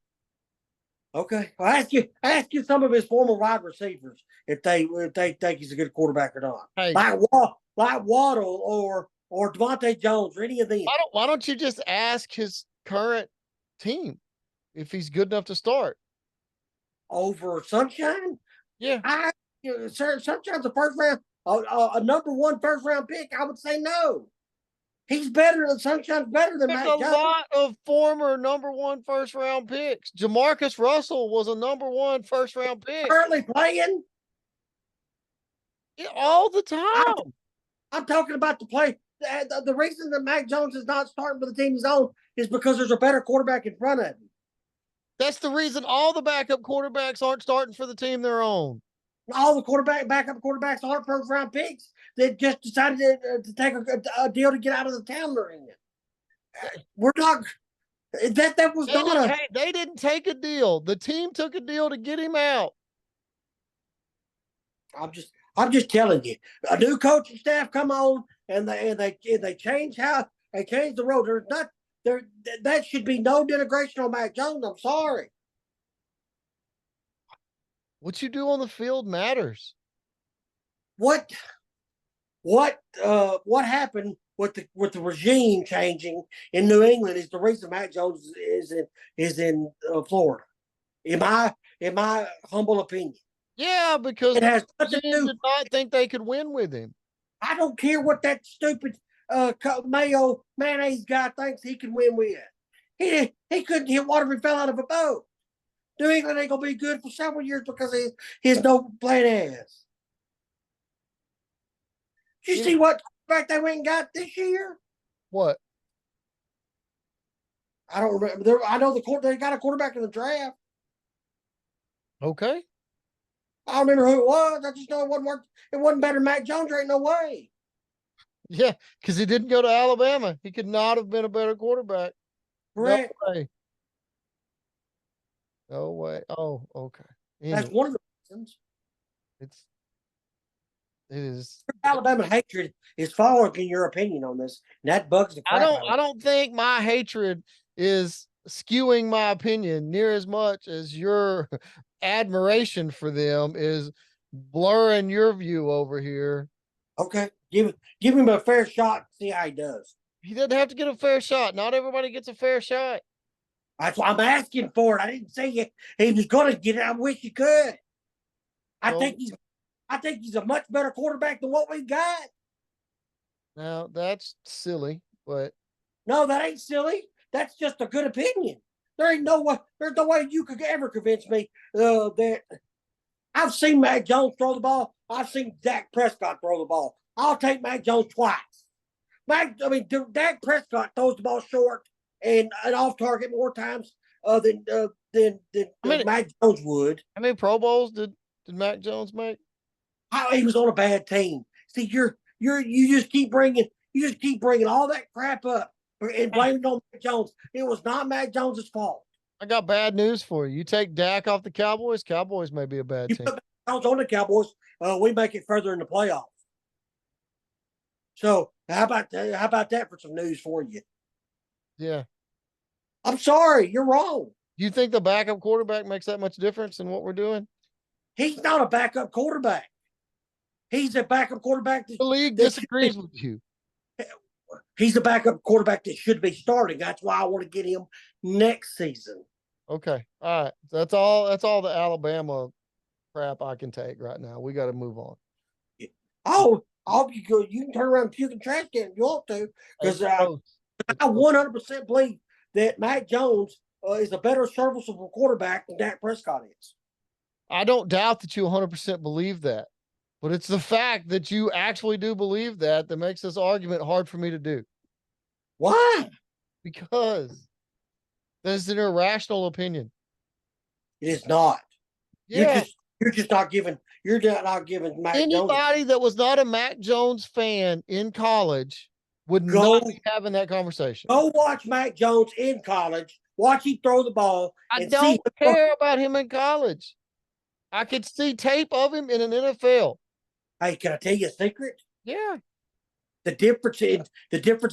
Okay. I ask you some of his former wide receivers if they think he's a good quarterback or not. Hey, like Waddle or Devontae Jones or any of them. Why don't you just ask his current team if he's good enough to start over Sunshine? Yeah. Sunshine's a first round, a number one first round pick. I would say no. He's better than Sunshine's better than Mac Jones. There's a lot of former number one first round picks. Jamarcus Russell was a number one first round pick. Currently playing? Yeah, all the time. I'm talking about the play. The reason that Mac Jones is not starting for the team he's on is because there's a better quarterback in front of him. That's the reason all the backup quarterbacks aren't starting for the team they're on. All the backup quarterbacks aren't first round picks. They just decided to take a deal to get out of the town they're in. We're not. That was not a. They didn't take a deal. The team took a deal to get him out. I'm just telling you. A new coaching staff come on and they change the road. There's not there. That should be no denigration on Mac Jones. I'm sorry. What you do on the field matters. What happened with the regime changing in New England is the reason Mac Jones is in Florida. In my humble opinion. Yeah, because it has the team did not think they could win with him. I don't care what that stupid mayo mayonnaise guy thinks he can win with. He couldn't hit water if he fell out of a boat. New England ain't gonna be good for several years because he's no playing ass. Did you see what quarterback they went and got this year? What? I don't remember. I know they got a quarterback in the draft. Okay. I don't remember who it was. I just know it wasn't work. It wasn't better than Mac Jones. There ain't no way. Yeah, because he didn't go to Alabama. He could not have been a better quarterback. Correct. No way. No way. Oh, okay. Anyway, that's one of the reasons. It is. Alabama hatred is following in your opinion on this. And that bugs the crap out of me. I don't think my hatred is skewing my opinion near as much as your admiration for them is blurring your view over here. Okay. Give him a fair shot. See how he does. He doesn't have to get a fair shot. Not everybody gets a fair shot. That's why I'm asking for it. I didn't say he was going to get it. I wish he could. I think he's a much better quarterback than what we got. Now that's silly, but no, that ain't silly. That's just a good opinion. There's no way you could ever convince me that I've seen Mac Jones throw the ball. I've seen Dak Prescott throw the ball. I'll take Mac Jones twice. Dak Prescott throws the ball short and off target more times than Mac Jones would. How many Pro Bowls did Mac Jones make? He was on a bad team. See, you just keep bringing all that crap up and blaming it on Mac Jones. It was not Mac Jones's fault. I got bad news for you. You take Dak off the Cowboys may be a bad team. I was on the Cowboys, we make it further in the playoffs. So how about that? How about that for some news for you? Yeah. I'm sorry, you're wrong. Do you think the backup quarterback makes that much difference in what we're doing? He's not a backup quarterback. He's a backup quarterback. The league disagrees with you. He's a backup quarterback that should be starting. That's why I want to get him next season. Okay. All right. That's all the Alabama crap I can take right now. We got to move on. Oh, you can turn around and puke and trash can if you want to, because I 100% believe that Mac Jones is a better serviceable quarterback than Dak Prescott is. I don't doubt that you 100% believe that, but it's the fact that you actually do believe that makes this argument hard for me to do. Why? Because that's an irrational opinion. It is not. Yeah. You're not giving Mac anybody Jones. That was not a Mac Jones fan in college would not be having that conversation. Go watch Mac Jones in college. Watch him throw the ball. I don't care about him in college. I could see tape of him in an NFL. Hey, can I tell you a secret? Yeah. The difference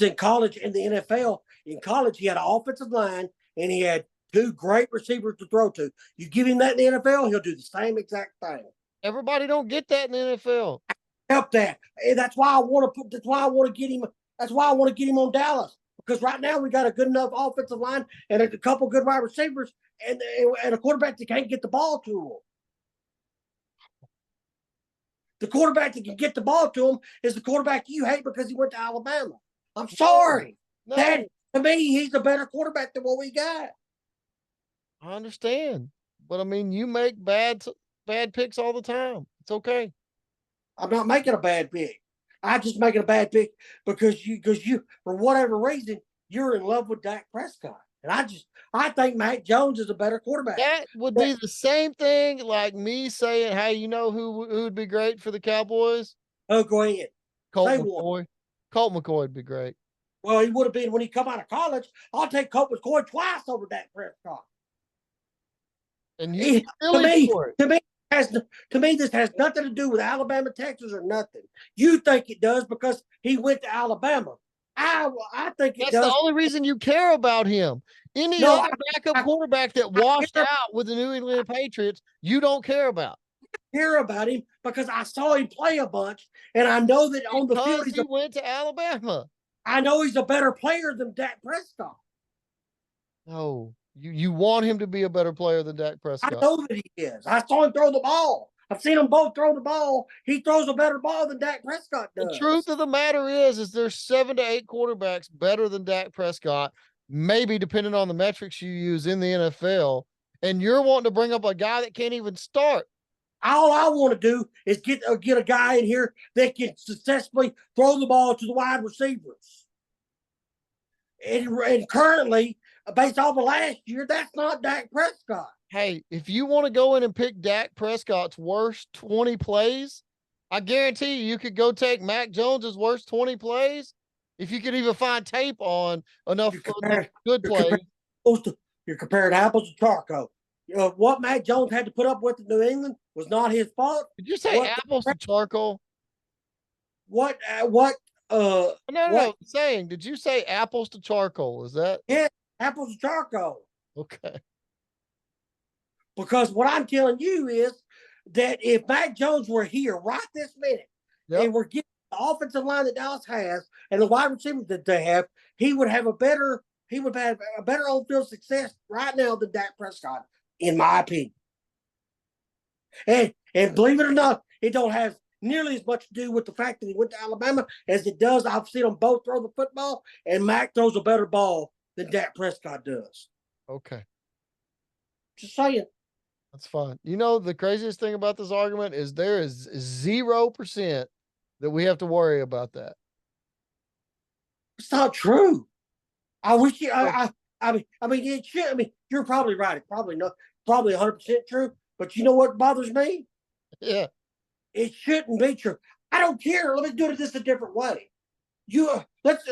in college and the NFL. In college, he had an offensive line and he had two great receivers to throw to. You give him that in the NFL, he'll do the same exact thing. Everybody don't get that in the NFL. Help that. And that's why I want to get him. That's why I want to get him on Dallas, because right now we got a good enough offensive line and a couple good wide receivers and a quarterback that can't get the ball to him. The quarterback that can get the ball to him is the quarterback you hate because he went to Alabama. I'm sorry. No. That, to me, he's a better quarterback than what we got. I understand. But I mean, you make bad picks all the time. It's okay. I'm not making a bad pick. I'm just making a bad pick because you for whatever reason, you're in love with Dak Prescott. And I think Mac Jones is a better quarterback. That would be the same thing like me saying, hey, you know who would be great for the Cowboys? Oh, go ahead. Colt McCoy. Colt McCoy would be great. Well, he would have been when he come out of college. I'll take Colt McCoy twice over Dak Prescott. And you to me, this has nothing to do with Alabama, Texas, or nothing. You think it does because he went to Alabama. I think it does. That's the only reason you care about him. Any other backup quarterback that washed out with the New England Patriots, you don't care about. I care about him because I saw him play a bunch, and I know that on the field he went to Alabama. I know he's a better player than Dak Prescott. No, you want him to be a better player than Dak Prescott. I know that he is. I saw him throw the ball. I've seen them both throw the ball. He throws a better ball than Dak Prescott does. The truth of the matter is there's 7 to 8 quarterbacks better than Dak Prescott, maybe depending on the metrics you use in the NFL. And you're wanting to bring up a guy that can't even start. All I want to do is get a guy in here that can successfully throw the ball to the wide receivers. And currently, based off of last year, that's not Dak Prescott. Hey, if you want to go in and pick Dak Prescott's worst 20 plays, I guarantee you could go take Mac Jones's worst 20 plays. If you could even find tape on enough good plays. You're comparing apples to charcoal. What Mac Jones had to put up with in New England was not his fault. Did you say apples to charcoal? No. I'm saying, did you say apples to charcoal? Is that? Yeah, apples to charcoal. Okay. Because what I'm telling you is that if Mac Jones were here right this minute, and we're getting the offensive line that Dallas has and the wide receivers that they have, he would have a better on-field success right now than Dak Prescott, in my opinion. And believe it or not, it don't have nearly as much to do with the fact that he went to Alabama as it does. I've seen them both throw the football, and Mac throws a better ball than Dak Prescott does. Okay. Just saying. That's fine. You know, the craziest thing about this argument is there is 0% that we have to worry about that. It's not true. I wish you. I mean, it should. I mean, you're probably right. It's probably 100% true. But you know what bothers me? Yeah. It shouldn't be true. I don't care. Let me do this a different way. Let's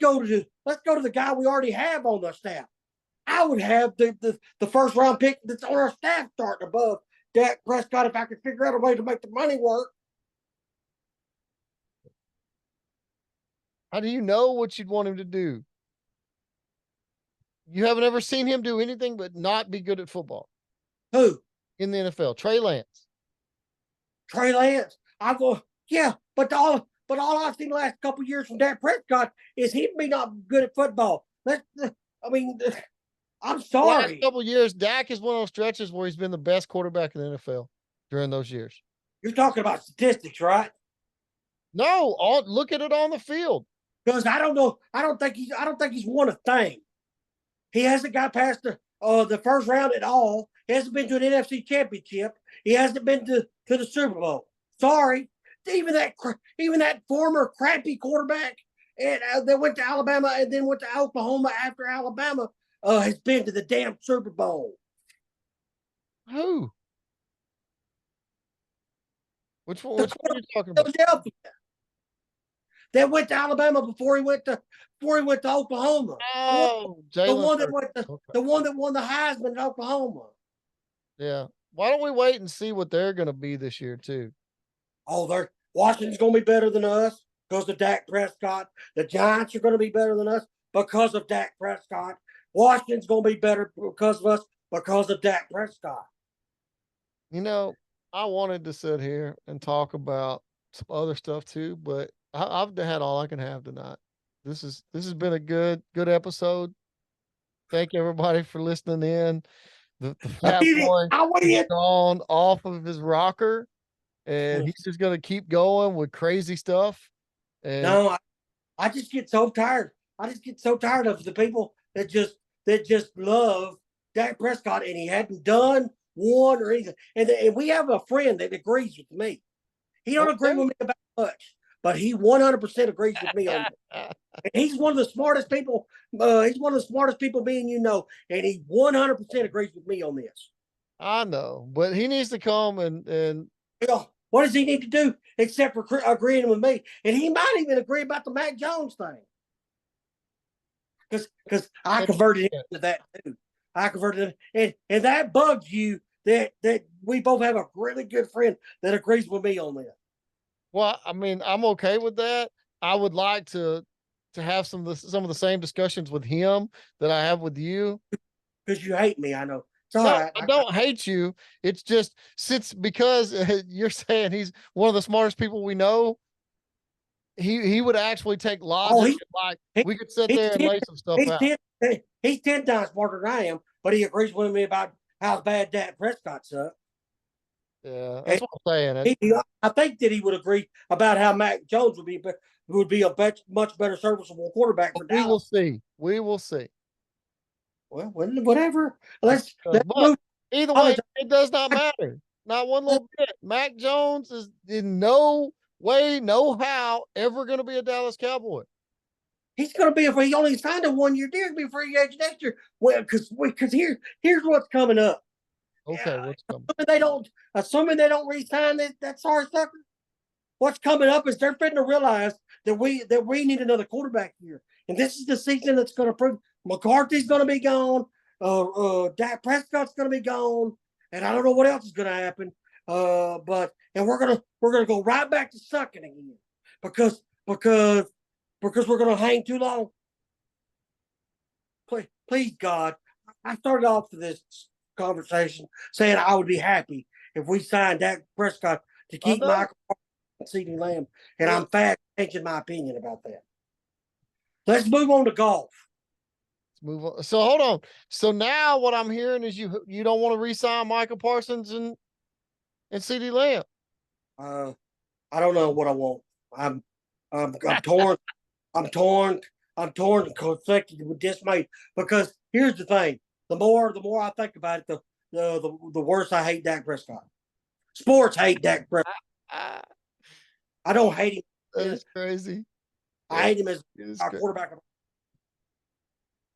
go to the guy we already have on the staff. I would have the first round pick that's on our staff starting above Dak Prescott if I could figure out a way to make the money work. How do you know what you'd want him to do? You haven't ever seen him do anything but not be good at football Who? in the NFL. Trey Lance. Trey Lance. I go, yeah, but all I've seen the last couple of years from Dak Prescott is he be not good at football. I'm The last sorry. couple of years, Dak is one of those stretches where he's been the best quarterback in the NFL during those years. You're talking about statistics, right? No, look at it on the field. Because I don't know. I don't think he's won a thing. He hasn't got past the first round at all. He hasn't been to an NFC championship. He hasn't been to the Super Bowl. Sorry. Even that former crappy quarterback that went to Alabama and then went to Oklahoma after Alabama has been to the damn Super Bowl. Who? Which one are you talking about? That went to Alabama before he went to Oklahoma. Oh, the one that won the Heisman in Oklahoma. Yeah. Why don't we wait and see what they're going to be this year too? Oh, Washington's going to be better than us because of Dak Prescott. The Giants are going to be better than us because of Dak Prescott. Washington's going to be better because of us because of Dak Prescott. You know, I wanted to sit here and talk about some other stuff too, but I've had all I can have tonight. This has been a good episode. Thank everybody for listening in. The fat boy is gone off of his rocker, and he's just gonna keep going with crazy stuff. And no, I just get so tired. I just get so tired of the people that just love Dak Prescott, and he hadn't done one or anything. And we have a friend that agrees with me. He don't agree with me about much, but he 100% agrees with me on it. He's one of the smartest people. He's one of the smartest people me and you know, and he 100% agrees with me on this. I know, but he needs to come and you know, what does he need to do except for agreeing with me? And he might even agree about the Mac Jones thing. Because I converted him to that too. I converted him, and that bugs you that we both have a really good friend that agrees with me on this. Well, I mean, I'm okay with that. I would like to have some of the same discussions with him that I have with you. Because you hate me, I know. It's all right. I don't hate you. It's just because you're saying he's one of the smartest people we know. He would actually take logic. We could sit there and lay some stuff out. He's 10 times smarter than I am, but he agrees with me about how bad Dak Prescott sucks. Yeah, that's what I'm saying. I think that he would agree about how Mac Jones would be a much better serviceable quarterback for Dallas. We will see. Well, whatever. Let's move. Either way, it does not matter. Not one little bit. Mac Jones is in no way, no how ever going to be a Dallas Cowboy. He's going to be, if he only signed a 1-year deal, he'll be free agent next year. Well, because here's what's coming up. Okay, what's coming? Assuming they don't re-sign that sorry sucker. What's coming up is they're fitting to realize that we need another quarterback here, and this is the season that's going to prove McCarthy's going to be gone. Dak Prescott's going to be gone, and I don't know what else is going to happen. But we're gonna go right back to sucking again because we're going to hang too long. Please, God, I started off this conversation saying I would be happy if we signed Dak Prescott to keep Michael and CeeDee Lamb, and I'm fast changing my opinion about that. Let's move on to golf. Let's move on. So hold on. So now what I'm hearing is you don't want to re-sign Michael Parsons and CeeDee Lamb. I don't know what I want. I'm torn. I'm torn and conflicted with dismay because here's the thing: the more I think about it, the worse I hate Dak Prescott. Sports hate Dak Prescott. I don't hate him. That is crazy. I hate him as our quarterback.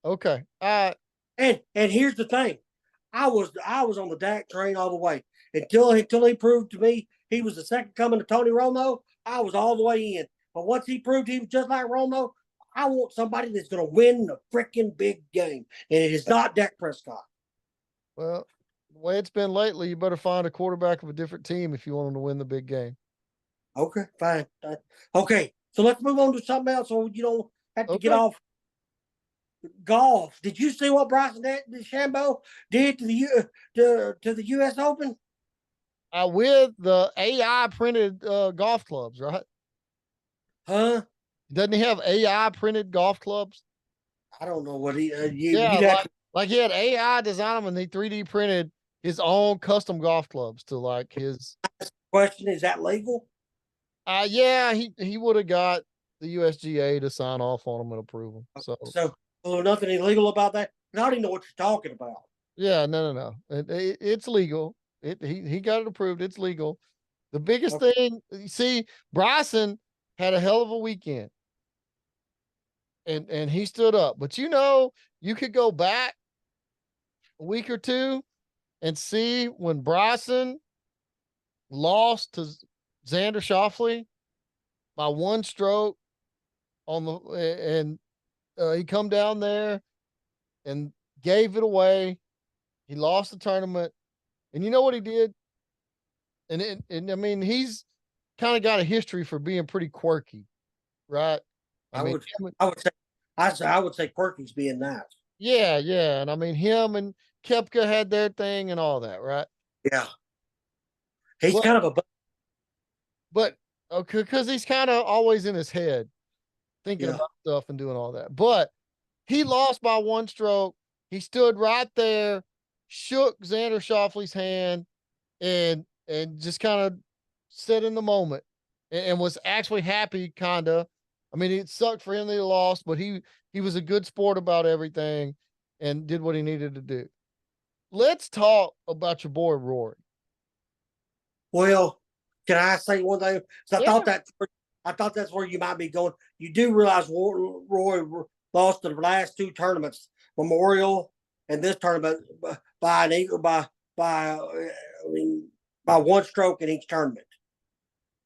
Okay. And here's the thing: I was on the Dak train all the way until he proved to me he was the second coming to Tony Romo. I was all the way in. But once he proved he was just like Romo, I want somebody that's going to win the freaking big game, and it is not Dak Prescott. Well, The way it's been lately, you better find a quarterback of a different team if you want them to win the big game. Okay, fine. Okay, so let's move on to something else so you don't have to get Okay. off golf. Did you see what Bryson DeChambeau did to the U.S. Open? With the AI printed golf clubs, right? Huh? Doesn't he have AI printed golf clubs? I don't know what he. Yeah, You'd have to. like he had AI design them and he 3D printed his own custom golf clubs to like his. Question: Is that legal? Yeah, he would have got the USGA to sign off on them and approve them. So nothing illegal about that. I don't even know what you're talking about. Yeah, no. It's legal. He got it approved. It's legal. The biggest Okay. thing, you see, Bryson had a hell of a weekend, and he stood up. But you could go back a week or two and see when Bryson lost to Xander Schauffele by one stroke on the and he come down there and gave it away. He lost the tournament, and you know what he did? And I mean, he's kind of got a history for being pretty quirky, right? I I mean, would. I would say. I would say Quirky's being nice. yeah, and I mean, him and Kepka had their thing and all that, right? Yeah. He's But kind of a. but okay, because he's kind of always in his head thinking Yeah. about stuff and doing all that. But he lost by one stroke. He stood right there, shook Xander Schauffele's hand, and just kind of sat in the moment and was actually happy, kind of. I mean, it sucked for him that he lost, but he was a good sport about everything and did what he needed to do. Let's talk about your boy Rory. Well, can I say one thing? 'Cause Yeah, I thought that's where you might be going. You do realize Roy lost the last two tournaments, Memorial and this tournament, by an equal I mean by one stroke in each tournament.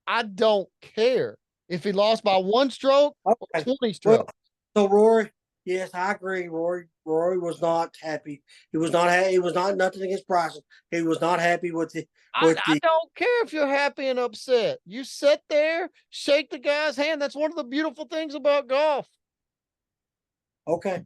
I don't care if he lost by one stroke or Okay. 20 Well, strokes. so Rory, yes, I agree. Rory was not happy. He was not. He was not nothing against Bryson. He was not happy with the with I the. don't care if you're happy and upset. You sit there, shake the guy's hand. That's one of the beautiful things about golf. Okay,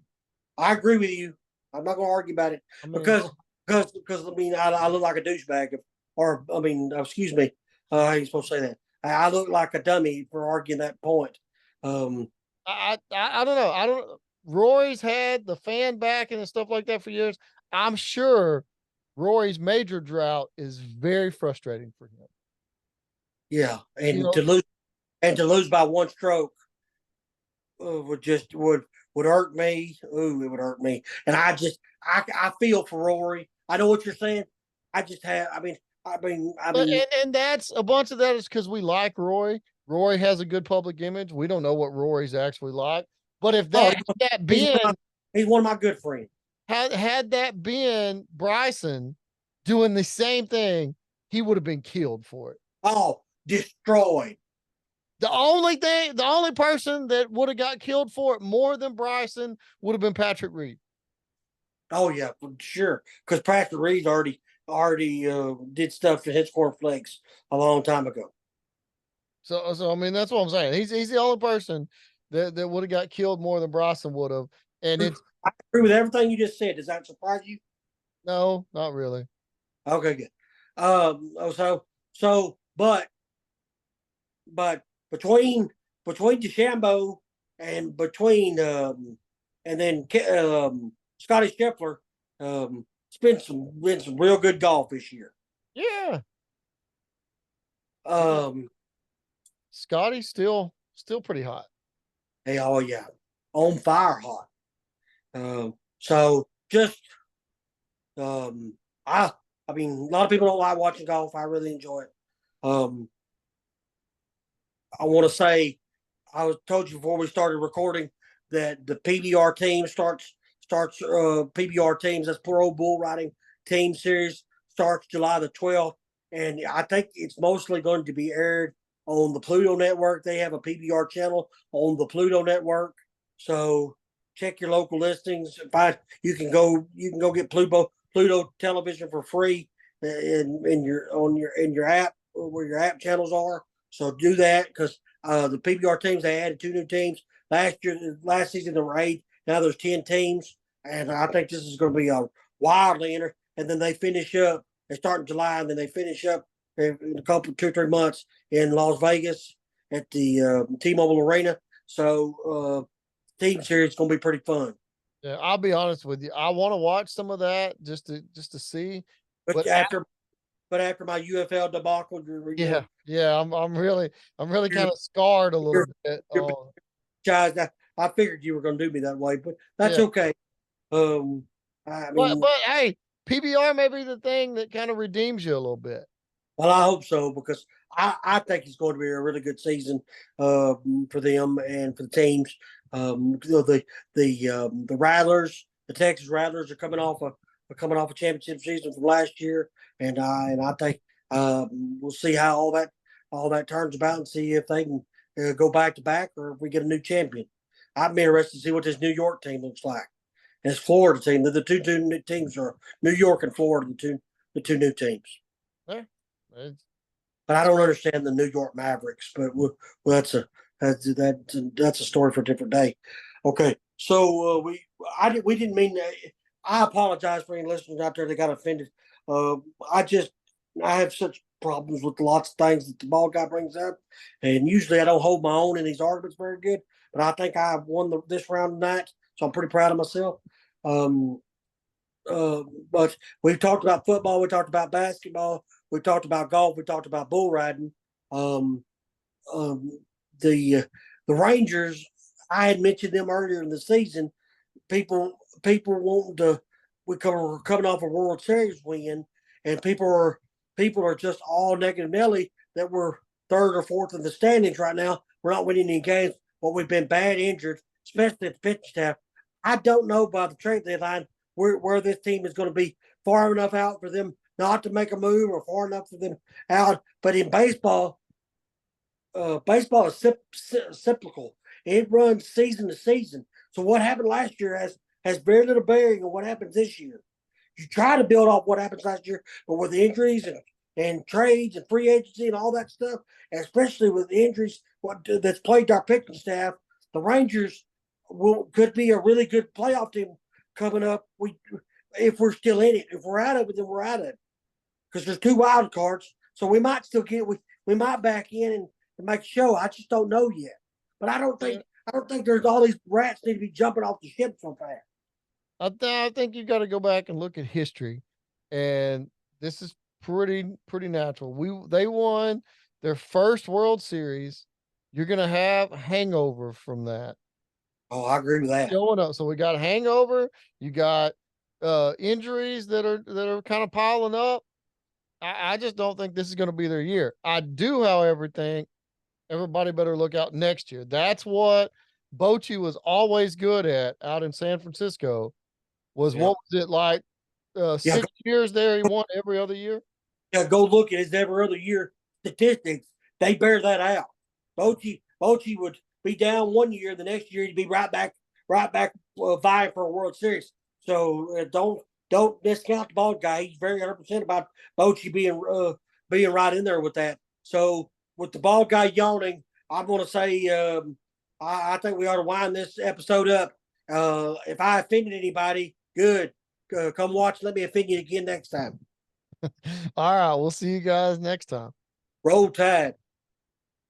I agree with you. I'm not going to argue about it I mean, because I mean I look like a douchebag, or I mean excuse me, how you supposed to say that? I look like a dummy for arguing that point. Um, I don't know. I don't. Roy's had the fan backing and stuff like that for years. I'm sure Rory's major drought is very frustrating for him. yeah, You know, and to lose by one stroke would hurt me. Ooh, it would hurt me. And I feel for Rory. I know what you're saying. I just have. I but mean. and that's a bunch of that is because we like Roy. Roy has a good public image. We don't know what Rory's actually like. But if Oh, that he's been he's one of my good friends. had that been Bryson doing the same thing, he would have been killed for it. Oh, destroyed. The only person that would have got killed for it more than Bryson would have been Patrick Reed. Oh yeah, for sure. Because Pastor Reed already did stuff to his cornflakes a long time ago. So I mean that's what I'm saying. He's the only person that would have got killed more than Bryson would have. And it's I agree with everything you just said. Does that surprise you? no, not really. Okay, good. So, but between DeChambeau and between and then Scotty Scheffler, it's been some real good golf this year. Yeah. Scotty's still pretty hot. Hey, oh yeah, on fire hot. So just um, I mean, a lot of people don't like watching golf. I really enjoy it. Um, I want to say I was told you before we started recording that the PBR team starts PBR teams. That's Pro Bull Riding Team Series starts July the 12th, and I think it's mostly going to be aired on the Pluto Network. They have a PBR channel on the Pluto Network, so check your local listings. You can go get Pluto television for free in your app where your app channels are. So do that because the PBR teams, they added 2 new teams last season there were 8. Now there's 10 teams, and I think this is going to be a wildly inter. And then they finish up. They start in July, and then they finish up in a couple 2-3 months in Las Vegas at the T-Mobile Arena. So team series is going to be pretty fun. Yeah, I'll be honest with you. I want to watch some of that just to see. But after my UFL debacle, yeah, I'm really kind of scarred a little bit. Guys, I figured you were going to do me that way, but that's okay. I mean, but hey, PBR may be the thing that kind of redeems you a little bit. Well, I hope so because I think it's going to be a really good season for them and for the teams. The Rattlers, the Texas Rattlers, are coming off a championship season from last year, and I think we'll see how all that turns about and see if they can go back to back or if we get a new champion. I'm interested to see what this New York team looks like. And this Florida team, the two new teams are New York and Florida, the two new teams. Yeah. But I don't understand the New York Mavericks. But that's a story for a different day. Okay, so we didn't mean that. I apologize for any listeners out there that got offended. I have such problems with lots of things that the ball guy brings up, and usually I don't hold my own in these arguments very good. But I think I won this round tonight, so I'm pretty proud of myself. But we've talked about football, we talked about basketball, we talked about golf, we talked about bull riding. The Rangers, I had mentioned them earlier in the season. People wanting to. We're coming off a World Series win, and people are just all negative Nelly that we're 3rd or 4th in the standings right now. We're not winning any games, but we've been bad injured, especially at the pitching staff. I don't know by the trade deadline where this team is going to be far enough out for them not to make a move or far enough for them out. But in baseball, baseball is cyclical. It runs season to season. So what happened last year has very little bearing on what happens this year. You try to build off what happens last year, but with the injuries and trades and free agency and all that stuff, especially with the injuries that's plagued our pitching staff, the Rangers could be a really good playoff team coming up. If we're still in it, if we're out of it, then we're out of it. Because there's 2 wild cards, so we might still we might back in and make a show. I just don't know yet. But I don't think there's all these rats need to be jumping off the ship so fast. I think you got to go back and look at history, and this is pretty natural. They won their first World Series. You're gonna have hangover from that. Oh, I agree with that. Showing up. So we got hangover. You got injuries that are kind of piling up. I just don't think this is going to be their year. I do, however, think everybody better look out next year. That's what Bochy was always good at out in San Francisco. What was it like? 6 years there, he won every other year. Yeah, go look at his every other year statistics. They bear that out. Bochy would be down 1 year, the next year he'd be right back vying for a World Series. So don't discount the ball guy. He's very 100% about Bochy being right in there with that. So with the ball guy yawning, I'm going to say I think we ought to wind this episode up. If I offended anybody, good. Come watch. Let me offend you again next time. All right. We'll see you guys next time. Roll Tide.